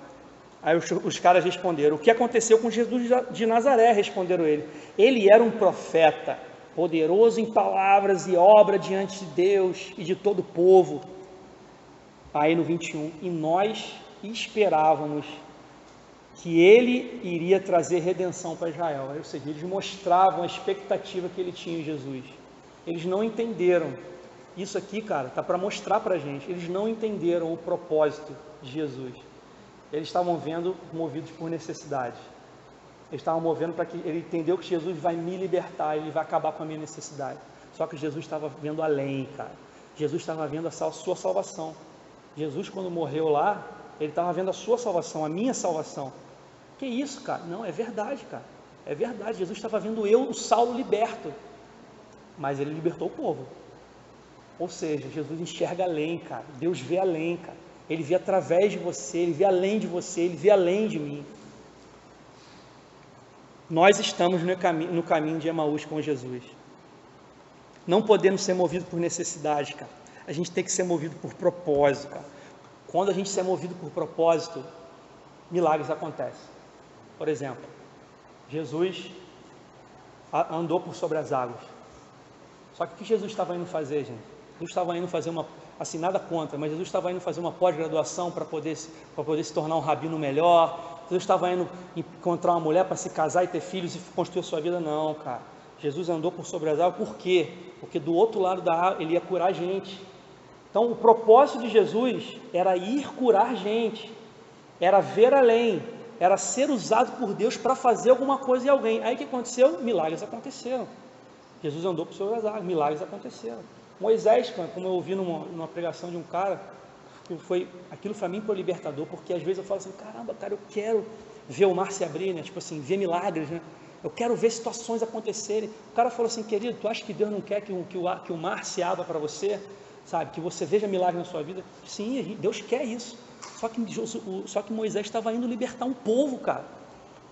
Aí os caras responderam. O que aconteceu com Jesus de Nazaré? Responderam ele. Ele era um profeta, poderoso em palavras e obra diante de Deus e de todo o povo. Aí no 21. E nós esperávamos que ele iria trazer redenção para Israel. Ou seja, eles mostravam a expectativa que ele tinha em Jesus. Eles não entenderam. Isso aqui, cara, está para mostrar para a gente. Eles não entenderam o propósito de Jesus. Eles estavam vendo movidos por necessidade. Eles estavam movendo para que ele entendeu que Jesus vai me libertar, ele vai acabar com a minha necessidade. Só que Jesus estava vendo além, cara. Jesus estava vendo a sua salvação. Jesus, quando morreu lá, ele estava vendo a sua salvação, a minha salvação. Que isso, cara? Não, é verdade, cara. É verdade. Jesus estava vendo eu, o Saulo, liberto. Mas ele libertou o povo. Ou seja, Jesus enxerga além, cara. Deus vê além, cara. Ele vê através de você, ele vê além de você, ele vê além de mim. Nós estamos no caminho de Emaús com Jesus. Não podemos ser movidos por necessidade, cara. A gente tem que ser movido por propósito, cara. Quando a gente se é movido por propósito, milagres acontecem. Por exemplo, Jesus andou por sobre as águas. Só que o que Jesus estava indo fazer, gente? Jesus estava indo fazer uma, assim, nada contra, mas Jesus estava indo fazer uma pós-graduação para poder se tornar um rabino melhor. Jesus estava indo encontrar uma mulher para se casar e ter filhos e construir a sua vida. Não, cara. Jesus andou por sobre as águas, por quê? Porque do outro lado da água ele ia curar gente. Então o propósito de Jesus era ir curar gente, era ver além, era ser usado por Deus para fazer alguma coisa em alguém. Aí o que aconteceu? Milagres aconteceram. Jesus andou por sobre as águas, milagres aconteceram. Moisés, como eu ouvi numa pregação de um cara, aquilo para mim foi libertador, porque às vezes eu falo assim, caramba, cara, eu quero ver o mar se abrir, né? Tipo assim, ver milagres, né? Eu quero ver situações acontecerem. O cara falou assim, querido, tu acha que Deus não quer que o mar se abra para você? Sabe, que você veja milagre na sua vida? Sim, Deus quer isso. Só que Moisés estava indo libertar um povo, cara.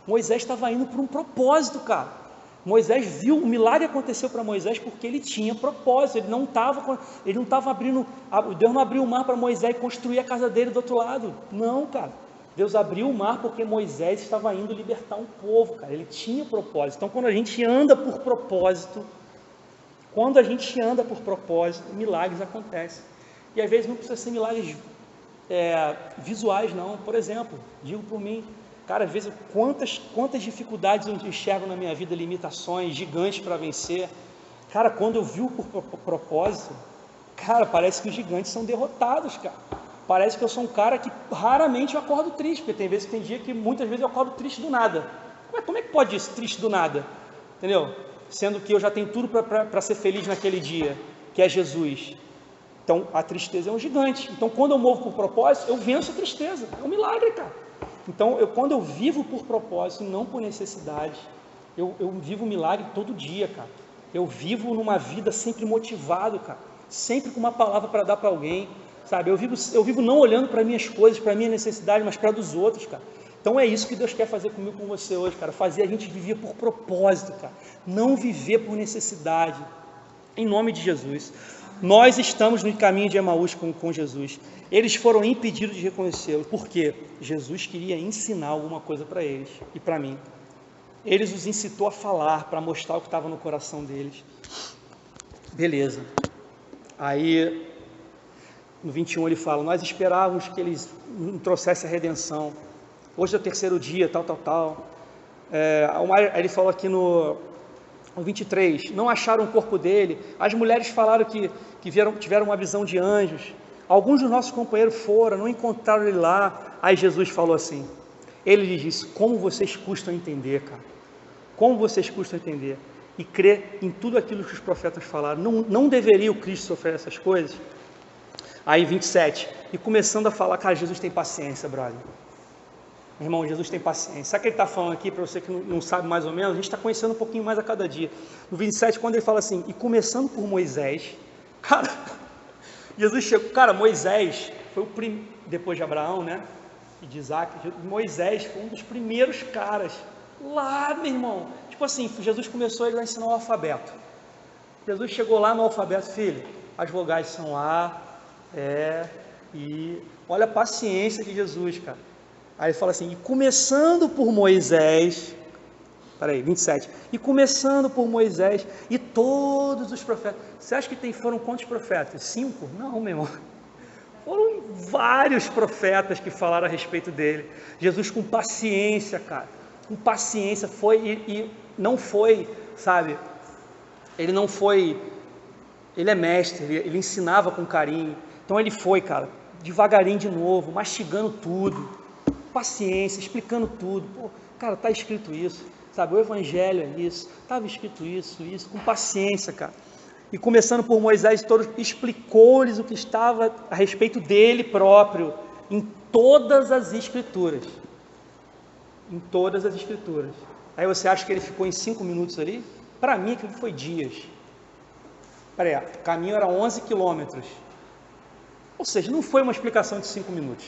Moisés estava indo para um propósito, cara. Moisés viu, o milagre aconteceu para Moisés porque ele tinha propósito, ele não estava abrindo, Deus não abriu o mar para Moisés construir a casa dele do outro lado. Não, cara. Deus abriu o mar porque Moisés estava indo libertar um povo, cara. Ele tinha propósito. Então, quando a gente anda por propósito, milagres acontecem. E às vezes não precisa ser milagres visuais, não. Por exemplo, digo por mim, cara, às vezes quantas dificuldades eu enxergo na minha vida, limitações gigantes para vencer. Cara, quando eu vivo por propósito, cara, parece que os gigantes são derrotados, cara. Parece que eu sou um cara que raramente eu acordo triste, porque tem dia que muitas vezes eu acordo triste do nada. Como é que pode isso, triste do nada? Entendeu? Sendo que eu já tenho tudo para ser feliz naquele dia, que é Jesus. Então, a tristeza é um gigante. Então, quando eu movo por propósito, eu venço a tristeza. É um milagre, cara. Então, quando eu vivo por propósito e não por necessidade, eu vivo um milagre todo dia, cara. Eu vivo numa vida sempre motivado, cara. Sempre com uma palavra para dar para alguém, sabe? Eu vivo não olhando para minhas coisas, para minha necessidade, mas para dos outros, cara. Então é isso que Deus quer fazer comigo, com você hoje, cara. Fazer a gente viver por propósito, cara. Não viver por necessidade. Em nome de Jesus. Nós estamos no caminho de Emaús com Jesus. Eles foram impedidos de reconhecê-lo. Por quê? Jesus queria ensinar alguma coisa para eles e para mim. Ele os incitou a falar, para mostrar o que estava no coração deles. Beleza. Aí, no 21 ele fala, nós esperávamos que eles trouxessem a redenção. Hoje é o terceiro dia, tal. Aí ele falou aqui no 23, não acharam o corpo dele. As mulheres falaram que tiveram uma visão de anjos. Alguns dos nossos companheiros foram, não encontraram ele lá. Aí Jesus falou assim, ele lhes disse, como vocês custam a entender, cara. Como vocês custam a entender e crer em tudo aquilo que os profetas falaram. Não deveria o Cristo sofrer essas coisas? Aí 27, e começando a falar, cara, Jesus tem paciência, brother. Meu irmão, Jesus tem paciência. Sabe o que ele está falando aqui, para você que não sabe mais ou menos? A gente está conhecendo um pouquinho mais a cada dia. No 27, quando ele fala assim, e começando por Moisés, cara, Jesus chegou, cara, Moisés foi o primeiro, depois de Abraão, né, e de Isaac, Moisés foi um dos primeiros caras, lá, meu irmão, tipo assim, Jesus começou a ensinar o alfabeto. Jesus chegou lá no alfabeto, filho, as vogais são A, E, I, olha a paciência de Jesus, cara. Aí ele fala assim, e começando por Moisés, 27, e começando por Moisés e todos os profetas. Você acha que foram quantos profetas? 5? Não, meu irmão. Foram vários profetas que falaram a respeito dele. Jesus com paciência, cara, com paciência, foi e não foi, sabe, ele não foi, ele é mestre, ele ensinava com carinho. Então ele foi, cara, devagarinho de novo, mastigando tudo, paciência, explicando tudo. Pô, cara, está escrito isso, sabe, o evangelho é isso, estava escrito isso, com paciência, cara. E começando por Moisés, todos explicou-lhes o que estava a respeito dele próprio, em todas as escrituras. Em todas as escrituras. Aí você acha que ele ficou em 5 minutos ali? Para mim aquilo foi dias. O caminho era 11 quilômetros. Ou seja, não foi uma explicação de 5 minutos.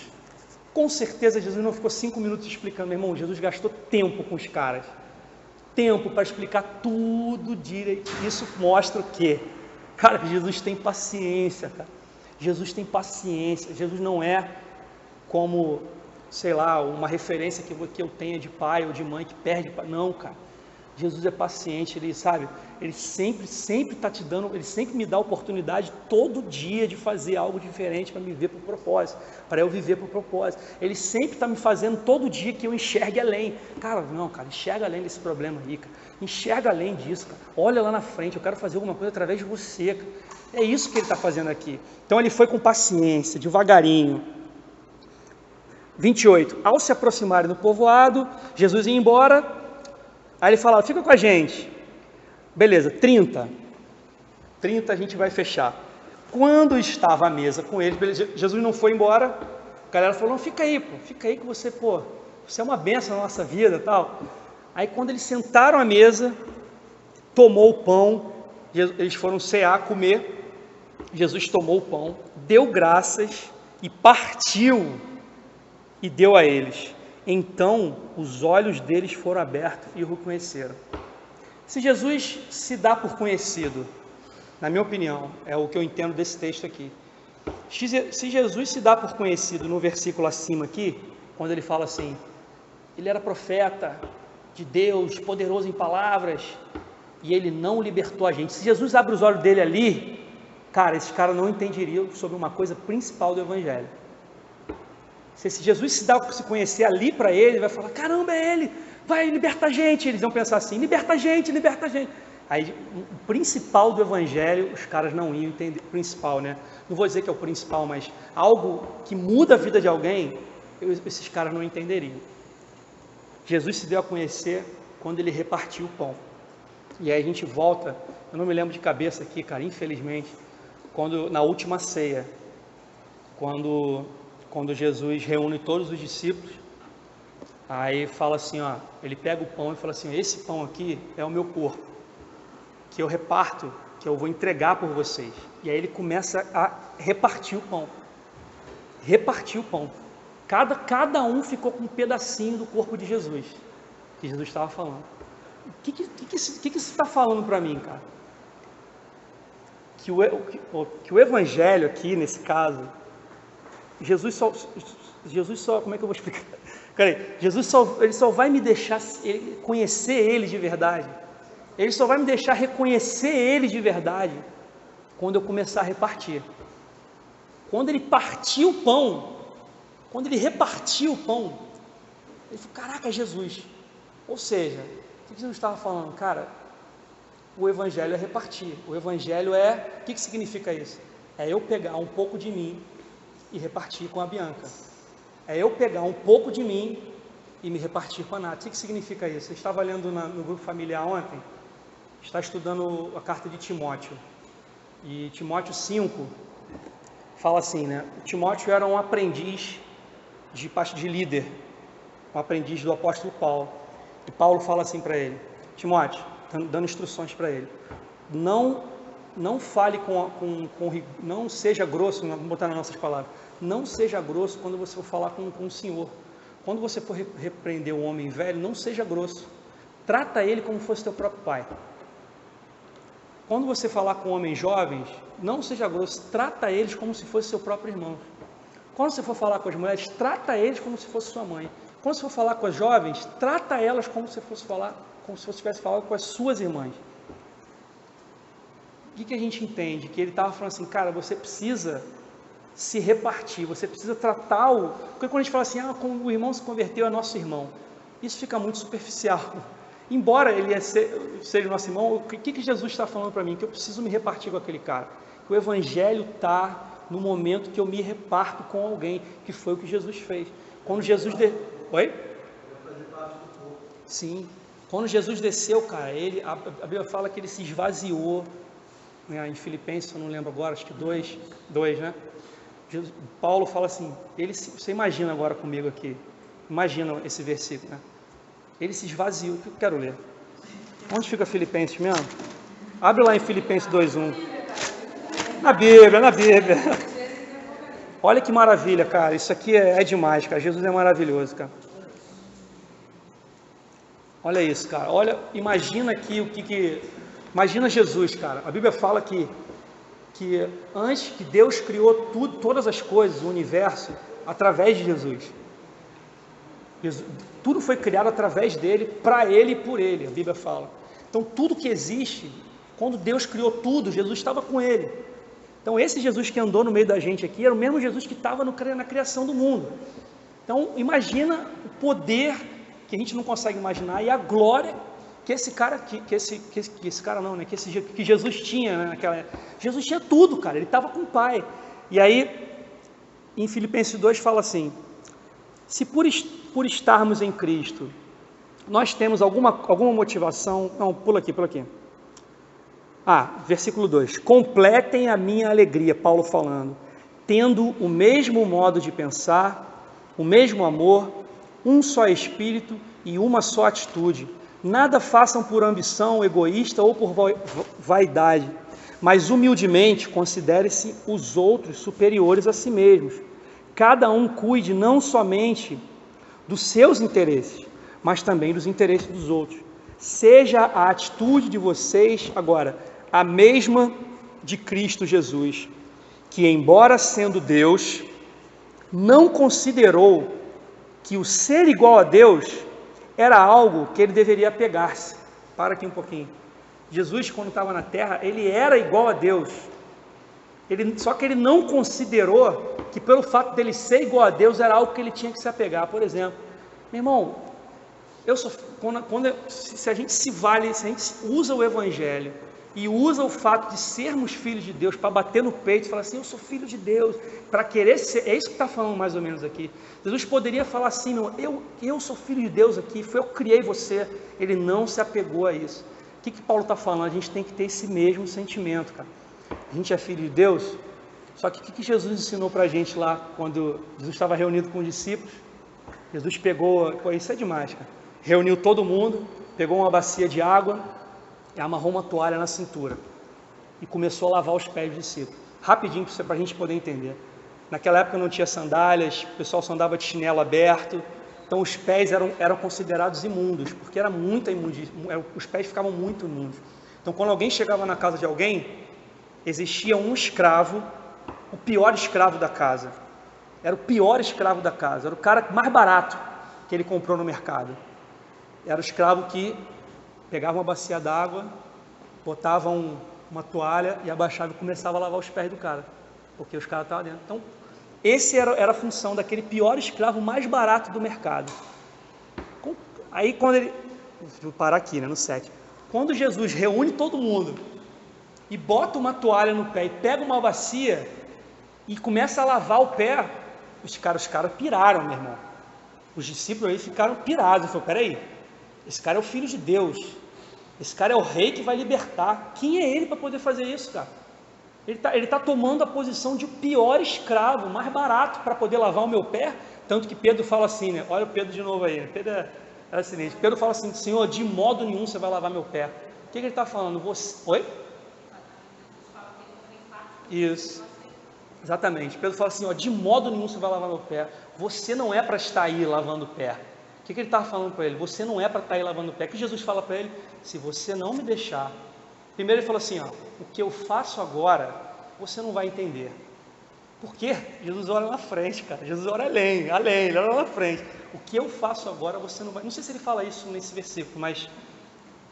Com certeza Jesus não ficou 5 minutos explicando, meu irmão. Jesus gastou tempo com os caras. Tempo para explicar tudo direito. Isso mostra o quê? Cara, Jesus tem paciência, cara. Jesus tem paciência. Jesus não é como, sei lá, uma referência que eu tenha de pai ou de mãe que perde. Não, cara. Jesus é paciente, ele sabe, ele sempre está te dando, ele sempre me dá a oportunidade todo dia de fazer algo diferente para me viver por propósito, para eu viver por propósito. Ele sempre está me fazendo todo dia que eu enxergue além. Cara, não, cara, enxerga além desse problema aí, cara. Enxerga além disso, cara. Olha lá na frente, eu quero fazer alguma coisa através de você, cara. É isso que ele está fazendo aqui. Então ele foi com paciência, devagarinho. 28. Ao se aproximarem do povoado, Jesus ia embora. Aí ele fala, fica com a gente. Beleza, 30 a gente vai fechar. Quando estava à mesa com eles, beleza, Jesus não foi embora. A galera falou, não, fica aí que você é uma bênção na nossa vida, tal. Aí quando eles sentaram à mesa, tomou o pão, eles foram cear, comer. Jesus tomou o pão, deu graças e partiu e deu a eles. Então os olhos deles foram abertos e o reconheceram. Se Jesus se dá por conhecido, na minha opinião, é o que eu entendo desse texto aqui. Se Jesus se dá por conhecido no versículo acima aqui, quando ele fala assim, ele era profeta de Deus, poderoso em palavras, e ele não libertou a gente. Se Jesus abre os olhos dele ali, cara, esses caras não entenderiam sobre uma coisa principal do evangelho. Se Jesus se dá por se conhecer ali para ele, vai falar, caramba, é ele, vai, liberta a gente. Eles vão pensar assim, liberta a gente. Aí o principal do evangelho, os caras não iam entender, principal, né? Não vou dizer que é o principal, mas algo que muda a vida de alguém, esses caras não entenderiam. Jesus se deu a conhecer quando ele repartiu o pão. E aí a gente volta, eu não me lembro de cabeça aqui, cara, infelizmente, na última ceia, quando Jesus reúne todos os discípulos, aí fala assim, ó, ele pega o pão e fala assim, esse pão aqui é o meu corpo, que eu reparto, que eu vou entregar por vocês. E aí ele começa a repartir o pão. Cada um ficou com um pedacinho do corpo de Jesus, que Jesus estava falando. O que isso está falando para mim, cara? Que o Evangelho aqui, nesse caso, Jesus só, como é que eu vou explicar? Cara, ele só vai me deixar conhecer Ele de verdade. Ele só vai me deixar reconhecer Ele de verdade quando eu começar a repartir. Quando Ele partiu o pão, quando Ele repartiu o pão, Ele falou, caraca, Jesus. Ou seja, o que Jesus estava falando? Cara, o Evangelho é repartir. O Evangelho o que significa isso? É eu pegar um pouco de mim e repartir com a Bianca. É eu pegar um pouco de mim e me repartir com a Nath. O que significa isso? Eu estava lendo no grupo familiar ontem, está estudando a carta de Timóteo. E Timóteo 5 fala assim, né? Timóteo era um aprendiz de líder, um aprendiz do apóstolo Paulo. E Paulo fala assim para ele, Timóteo, dando instruções para ele, não fale não seja grosso, vamos botar nas nossas palavras, não seja grosso quando você for falar com o Senhor. Quando você for repreender o homem velho, não seja grosso, trata ele como fosse teu próprio pai. Quando você falar com homens jovens, não seja grosso, trata eles como se fosse seu próprio irmão. Quando você for falar com as mulheres, trata eles como se fosse sua mãe. Quando você for falar com as jovens, trata elas como se você estivesse falando com as suas irmãs. O que a gente entende? Que ele estava falando assim, cara, você precisa se repartir, você precisa tratar porque quando a gente fala assim, como o irmão se converteu, é nosso irmão, isso fica muito superficial. Embora ele seja nosso irmão, o que Jesus está falando para mim? Que eu preciso me repartir com aquele cara. Que o Evangelho está no momento que eu me reparto com alguém, que foi o que Jesus fez. Quando Jesus... Oi? Sim. Quando Jesus desceu, cara, a Bíblia fala que ele se esvaziou, né? Em Filipenses, eu não lembro agora, acho que 2, né? Paulo fala assim, você imagina agora comigo aqui, imagina esse versículo, né? Ele se esvaziou, o que eu quero ler? Onde fica Filipenses mesmo? Abre lá em Filipenses 2:1. Na Bíblia. Olha que maravilha, cara, isso aqui é demais, cara, Jesus é maravilhoso, cara. Olha isso, cara, imagina aqui imagina Jesus, cara, a Bíblia fala que antes que Deus criou todas as coisas, o universo, através de Jesus. Tudo foi criado através dele, para ele e por ele, a Bíblia fala. Então tudo que existe, quando Deus criou tudo, Jesus estava com ele. Então esse Jesus que andou no meio da gente aqui, era o mesmo Jesus que estava na criação do mundo. Então imagina o poder que a gente não consegue imaginar e a glória que esse cara, que Jesus tinha, né, Jesus tinha tudo, cara, ele estava com o Pai. E aí, em Filipenses 2 fala assim, se por estarmos em Cristo, nós temos alguma motivação, não, pula aqui, versículo 2, completem a minha alegria, Paulo falando, tendo o mesmo modo de pensar, o mesmo amor, um só espírito e uma só atitude. Nada façam por ambição egoísta ou por vaidade, mas humildemente considere-se os outros superiores a si mesmos. Cada um cuide não somente dos seus interesses, mas também dos interesses dos outros. Seja a atitude de vocês, agora, a mesma de Cristo Jesus, que, embora sendo Deus, não considerou que o ser igual a Deus era algo que ele deveria apegar-se. Para aqui um pouquinho. Jesus, quando estava na terra, ele era igual a Deus. Só que ele não considerou que pelo fato dele ser igual a Deus, era algo que ele tinha que se apegar. Por exemplo, meu irmão, se a gente usa o Evangelho e usa o fato de sermos filhos de Deus para bater no peito e falar assim, eu sou filho de Deus, para querer ser, é isso que está falando mais ou menos aqui. Jesus poderia falar assim, eu sou filho de Deus aqui, eu criei você. Ele não se apegou a isso. O que Paulo está falando? A gente tem que ter esse mesmo sentimento, cara. A gente é filho de Deus, só que o que Jesus ensinou para a gente lá, quando Jesus estava reunido com os discípulos? Jesus pegou, isso é demais, cara. Reuniu todo mundo, pegou uma bacia de água e amarrou uma toalha na cintura e começou a lavar os pés dos discípulos. Rapidinho para a gente poder entender. Naquela época não tinha sandálias, o pessoal só andava de chinelo aberto, então os pés eram considerados imundos, porque era muita imundícia, os pés ficavam muito imundos. Então quando alguém chegava na casa de alguém, existia um escravo, o pior escravo da casa. Era o pior escravo da casa, era o cara mais barato que ele comprou no mercado. Era o escravo que pegava uma bacia d'água, botava uma toalha e abaixava e começava a lavar os pés do cara, porque os caras estavam dentro. Então, essa era a função daquele pior escravo mais barato do mercado. Aí quando ele... Vou parar aqui, no 7. Quando Jesus reúne todo mundo e bota uma toalha no pé e pega uma bacia e começa a lavar o pé, os caras piraram, meu irmão. Os discípulos aí ficaram pirados. Falaram, peraí, esse cara é o Filho de Deus, esse cara é o rei que vai libertar. Quem é ele para poder fazer isso, cara? Ele tá tomando a posição de pior escravo, mais barato, para poder lavar o meu pé. Tanto que Pedro fala assim, né? Olha o Pedro de novo aí. Pedro é o seguinte, Pedro fala assim, Senhor, de modo nenhum você vai lavar meu pé. O que ele está falando? Oi? Isso, exatamente. Pedro fala assim, de modo nenhum você vai lavar meu pé. Você não é para estar aí lavando o pé. O que ele estava falando para ele? Você não é para estar aí lavando o pé. O que Jesus fala para ele? Se você não me deixar... Primeiro ele falou assim, o que eu faço agora, você não vai entender. Por quê? Jesus olha na frente, cara. Jesus olha além, ele olha na frente. O que eu faço agora, você não vai... Não sei se ele fala isso nesse versículo, mas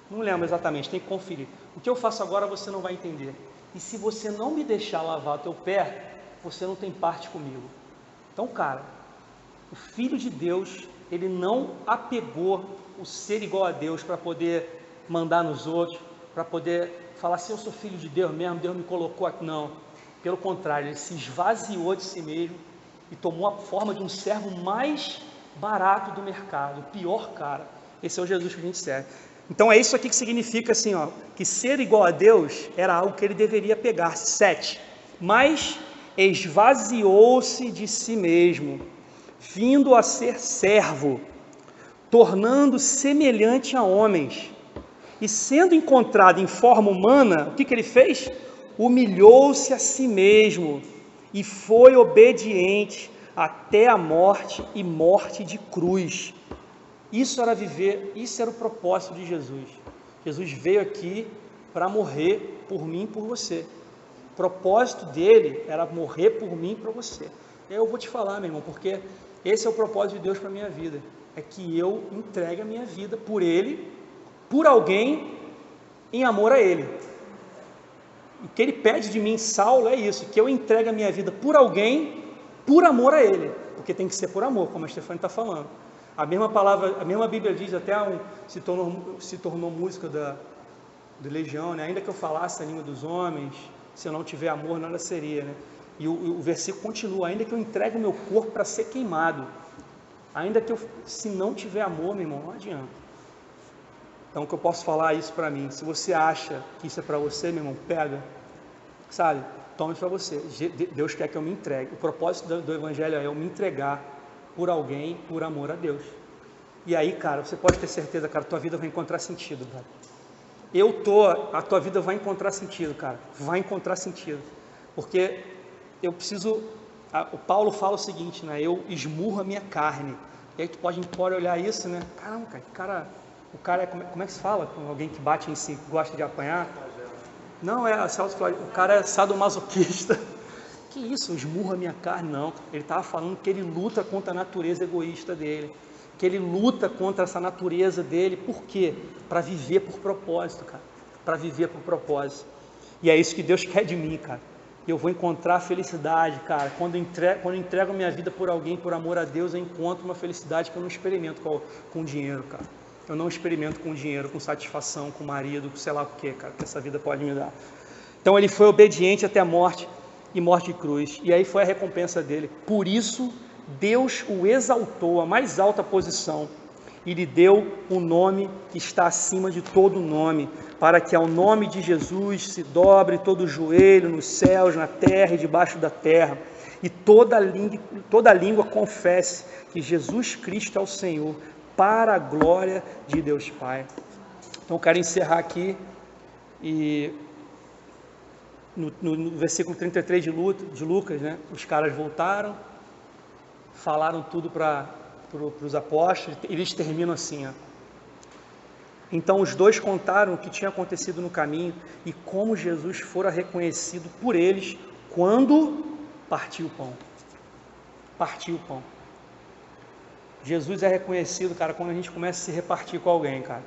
não lembro exatamente, tem que conferir. O que eu faço agora, você não vai entender. E se você não me deixar lavar o teu pé, você não tem parte comigo. Então, cara, o Filho de Deus, ele não apegou o ser igual a Deus para poder mandar nos outros, para poder falar assim, eu sou filho de Deus mesmo, Deus me colocou aqui. Não, pelo contrário, ele se esvaziou de si mesmo e tomou a forma de um servo mais barato do mercado, o pior cara. Esse é o Jesus que a gente serve. Então é isso aqui que significa assim, que ser igual a Deus era algo que ele deveria pegar. 7. Mas esvaziou-se de si mesmo, vindo a ser servo, tornando semelhante a homens. E sendo encontrado em forma humana, o que ele fez? Humilhou-se a si mesmo e foi obediente até a morte e morte de cruz. Isso era o propósito de Jesus. Jesus veio aqui para morrer por mim e por você. O propósito dele era morrer por mim e por você. Eu vou te falar, meu irmão, porque esse é o propósito de Deus para a minha vida. É que eu entregue a minha vida por ele, por alguém, em amor a ele. O que ele pede de mim, Saulo, é isso, que eu entregue a minha vida por alguém, por amor a ele, porque tem que ser por amor, como a Stefania está falando. A mesma palavra, a mesma Bíblia diz, até se tornou música do Legião, né? Ainda que eu falasse a língua dos homens, se eu não tiver amor, nada seria, né? E o versículo continua, ainda que eu entregue o meu corpo para ser queimado, ainda que se não tiver amor, meu irmão, não adianta. Então, o que eu posso falar é isso para mim. Se você acha que isso é para você, meu irmão, pega, sabe? Tome para você. Deus quer que eu me entregue. O propósito do Evangelho é eu me entregar por alguém, por amor a Deus. E aí, cara, você pode ter certeza, cara, tua vida vai encontrar sentido, cara. A tua vida vai encontrar sentido, cara. Vai encontrar sentido. Porque eu preciso... O Paulo fala o seguinte, né? Eu esmurro a minha carne. E aí tu pode olhar isso, né? Caramba, o cara é, como é que se fala com alguém que bate em si, que gosta de apanhar? Não, o cara é sadomasoquista. Que isso, esmurra a minha carne? Não, ele estava falando que ele luta contra a natureza egoísta dele, que ele luta contra essa natureza dele. Por quê? Para viver por propósito, cara, para viver por propósito. E é isso que Deus quer de mim, cara. Eu vou encontrar felicidade, cara. Quando eu entrego a minha vida por alguém, por amor a Deus, eu encontro uma felicidade que eu não experimento com dinheiro, cara. Eu não experimento com dinheiro, com satisfação, com marido, sei lá o que, cara, que essa vida pode me dar. Então ele foi obediente até a morte e morte de cruz. E aí foi a recompensa dele. Por isso, Deus o exaltou à mais alta posição e lhe deu um nome que está acima de todo nome, para que ao nome de Jesus se dobre todo o joelho nos céus, na terra e debaixo da terra, e toda língua confesse que Jesus Cristo é o Senhor, para a glória de Deus Pai. Então eu quero encerrar aqui e no versículo 33 de Lucas, né? Os caras voltaram, falaram tudo para os apóstolos, e eles terminam assim, ó. Então os dois contaram o que tinha acontecido no caminho e como Jesus fora reconhecido por eles quando partiu o pão. Partiu o pão. Jesus é reconhecido, cara, quando a gente começa a se repartir com alguém, cara.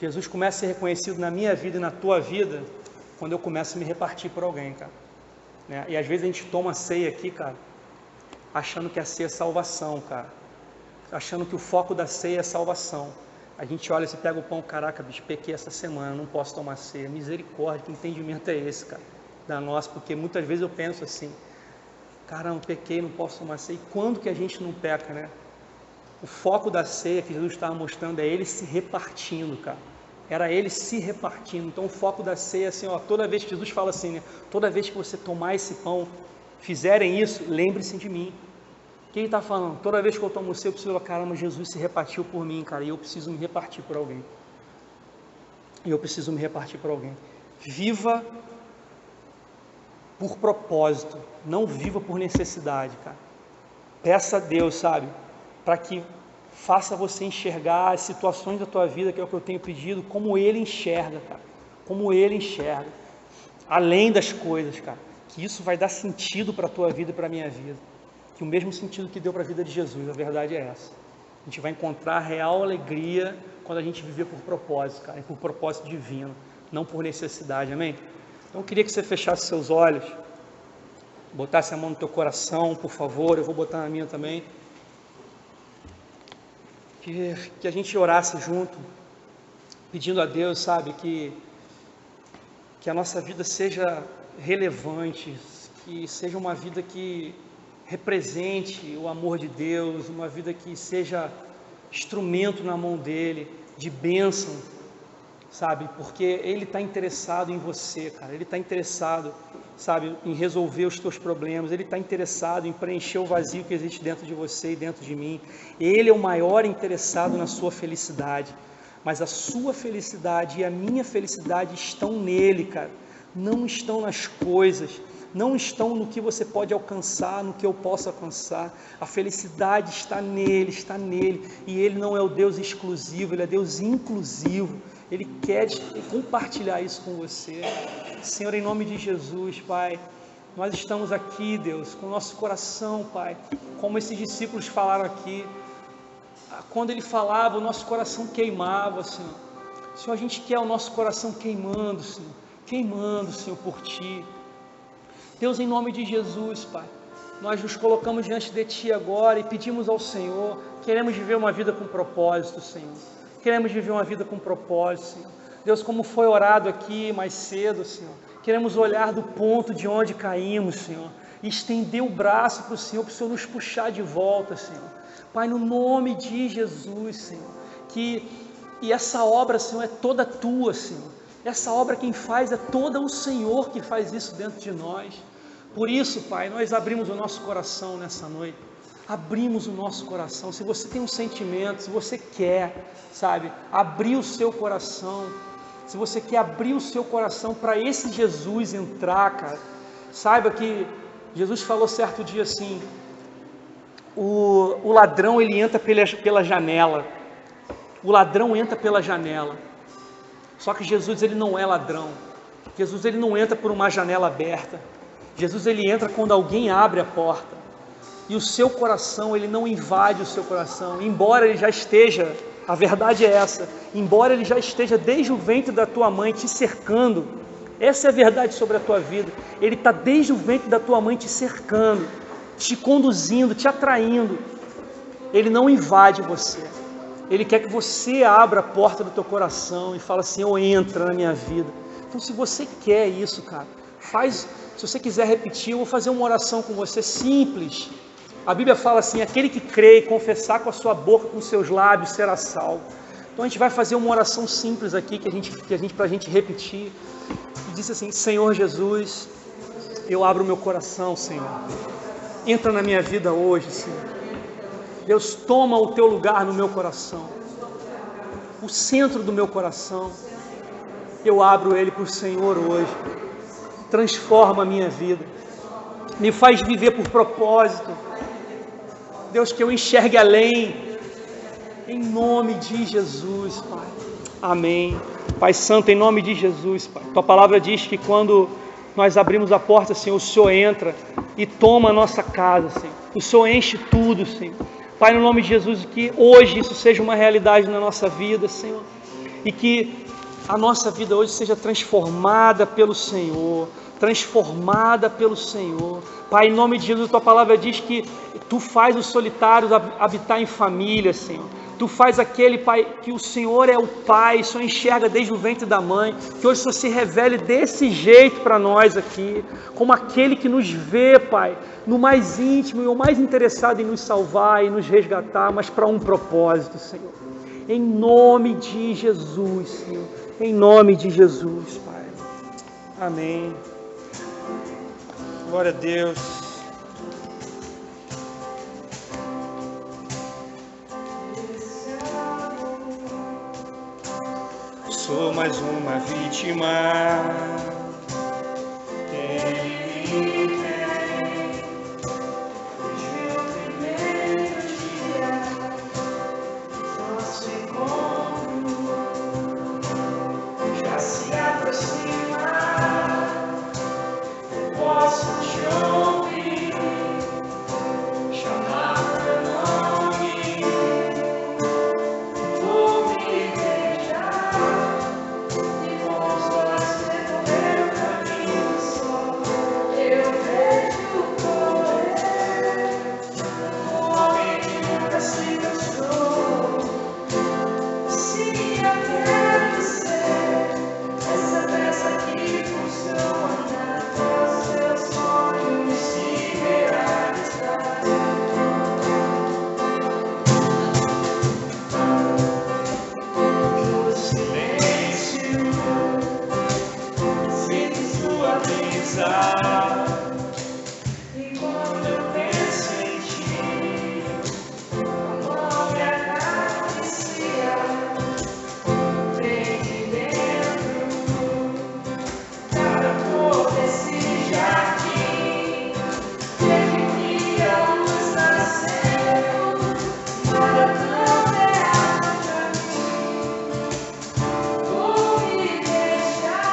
Jesus começa a ser reconhecido na minha vida e na tua vida quando eu começo a me repartir por alguém, cara. Né? E às vezes a gente toma a ceia aqui, cara, achando que a ceia é salvação, cara. Achando que o foco da ceia é salvação. A gente olha, você pega o pão, caraca, bicho, pequei essa semana, não posso tomar ceia. Misericórdia, que entendimento é esse, cara, da nossa? Porque muitas vezes eu penso assim, caramba, pequei, não posso tomar ceia. E quando que a gente não peca, né? O foco da ceia que Jesus estava mostrando é ele se repartindo, cara. Era ele se repartindo. Então o foco da ceia é assim, ó, toda vez que Jesus fala assim, né? Toda vez que você tomar esse pão, fizerem isso, lembre-se de mim. Quem está falando? Toda vez que eu tomo o seu, eu preciso falar, caramba, Jesus se repartiu por mim, cara, e eu preciso me repartir por alguém. E eu preciso me repartir por alguém. Viva por propósito, não viva por necessidade, cara. Peça a Deus, sabe, para que faça você enxergar as situações da tua vida, que é o que eu tenho pedido, como Ele enxerga, cara. Como Ele enxerga. Além das coisas, cara. Que isso vai dar sentido para a tua vida e para a minha vida. Que o mesmo sentido que deu para a vida de Jesus, a verdade é essa. A gente vai encontrar real alegria quando a gente viver por propósito, cara, e por propósito divino, não por necessidade, amém? Então eu queria que você fechasse seus olhos, botasse a mão no teu coração, por favor, eu vou botar na minha também, que a gente orasse junto, pedindo a Deus, sabe, que a nossa vida seja relevante, que seja uma vida que represente o amor de Deus, uma vida que seja instrumento na mão dele, de bênção, sabe, porque ele está interessado em você, cara, ele está interessado, sabe, em resolver os teus problemas, ele está interessado em preencher o vazio que existe dentro de você e dentro de mim, ele é o maior interessado na sua felicidade, mas a sua felicidade e a minha felicidade estão nele, cara, não estão nas coisas, não estão no que você pode alcançar, no que eu posso alcançar. A felicidade está nele, e Ele não é o Deus exclusivo, Ele é Deus inclusivo. Ele quer compartilhar isso com você. Senhor, em nome de Jesus, Pai, nós estamos aqui, Deus, com o nosso coração, Pai, como esses discípulos falaram aqui. Quando Ele falava, o nosso coração queimava, Senhor. Senhor, a gente quer o nosso coração queimando, Senhor, por Ti. Deus, em nome de Jesus, Pai, nós nos colocamos diante de Ti agora e pedimos ao Senhor, queremos viver uma vida com propósito, Senhor, queremos viver uma vida com propósito, Senhor. Deus, como foi orado aqui mais cedo, Senhor, queremos olhar do ponto de onde caímos, Senhor, e estender o braço para o Senhor nos puxar de volta, Senhor. Pai, no nome de Jesus, Senhor, e essa obra, Senhor, é toda Tua, Senhor. Essa obra quem faz é todo o Senhor que faz isso dentro de nós. Por isso, Pai, nós abrimos o nosso coração nessa noite. Abrimos o nosso coração. Se você tem um sentimento, se você quer, sabe, abrir o seu coração. Se você quer abrir o seu coração para esse Jesus entrar, cara. Saiba que Jesus falou certo dia assim, o ladrão ele entra pela janela. O ladrão entra pela janela. Só que Jesus ele não é ladrão. Jesus ele não entra por uma janela aberta. Jesus ele entra quando alguém abre a porta. E o seu coração ele não invade o seu coração. Embora ele já esteja, a verdade é essa, embora ele já esteja desde o ventre da tua mãe te cercando. Essa é a verdade sobre a tua vida. Ele está desde o ventre da tua mãe te cercando, te conduzindo, te atraindo. Ele não invade você. Ele quer que você abra a porta do teu coração e fala assim, eu entro na minha vida. Então se você quer isso, cara, faz, se você quiser repetir, eu vou fazer uma oração com você simples. A Bíblia fala assim, aquele que crê e confessar com a sua boca, com os seus lábios, será salvo. Então a gente vai fazer uma oração simples aqui, para a gente repetir. E diz assim, Senhor Jesus, eu abro o meu coração, Senhor. Entra na minha vida hoje, Senhor. Deus, toma o teu lugar no meu coração, o centro do meu coração, eu abro ele para o Senhor hoje. transforma a minha vida, me faz viver por propósito. Deus, que eu enxergue além, em nome de Jesus, Pai. Amém. Pai Santo, em nome de Jesus, Pai. Tua palavra diz que quando nós abrimos a porta, Senhor, o Senhor entra e toma a nossa casa, Senhor. O Senhor enche tudo, Senhor. Pai, no nome de Jesus, que hoje isso seja uma realidade na nossa vida, Senhor. E que a nossa vida hoje seja transformada pelo Senhor. Transformada pelo Senhor. Pai, em nome de Jesus, tua palavra diz que tu faz os solitários habitar em família, Senhor. Tu faz aquele, Pai, que o Senhor é o Pai, o Senhor enxerga desde o ventre da mãe, que hoje o Senhor se revele desse jeito para nós aqui, como aquele que nos vê, Pai, no mais íntimo e o mais interessado em nos salvar e nos resgatar, mas para um propósito, Senhor. Em nome de Jesus, Senhor. Em nome de Jesus, Pai. Amém. Glória a Deus. Sou mais uma vítima. Ele me vem de um primeiro dia, nosso encontro já se aproxima. Eu posso te ouvir chamar meu nome. Vou me deixar. E quando eu penso em ti, a mão me acaricia, vem de dentro, para por esse jardim, desde que a luz nasceu, nada tão real pra mim. Vou me deixar.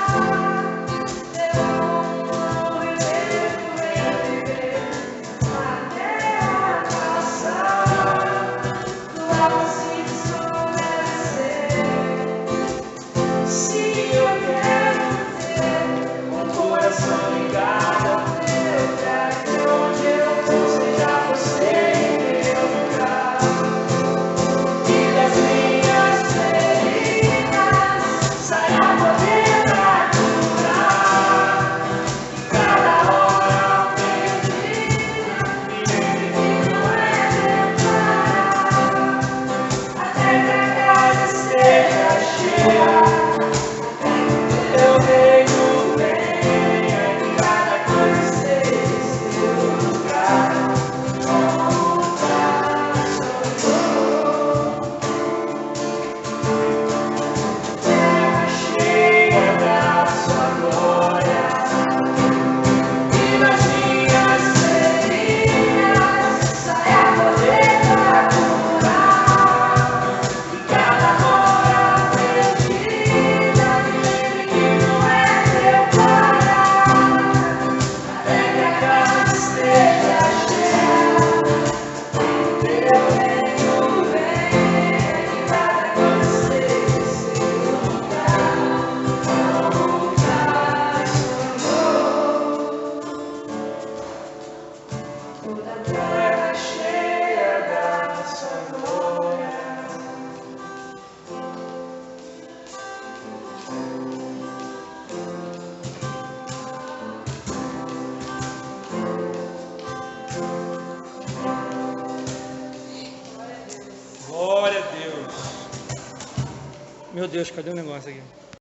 Glória a Deus. Meu Deus, cadê o negócio aqui?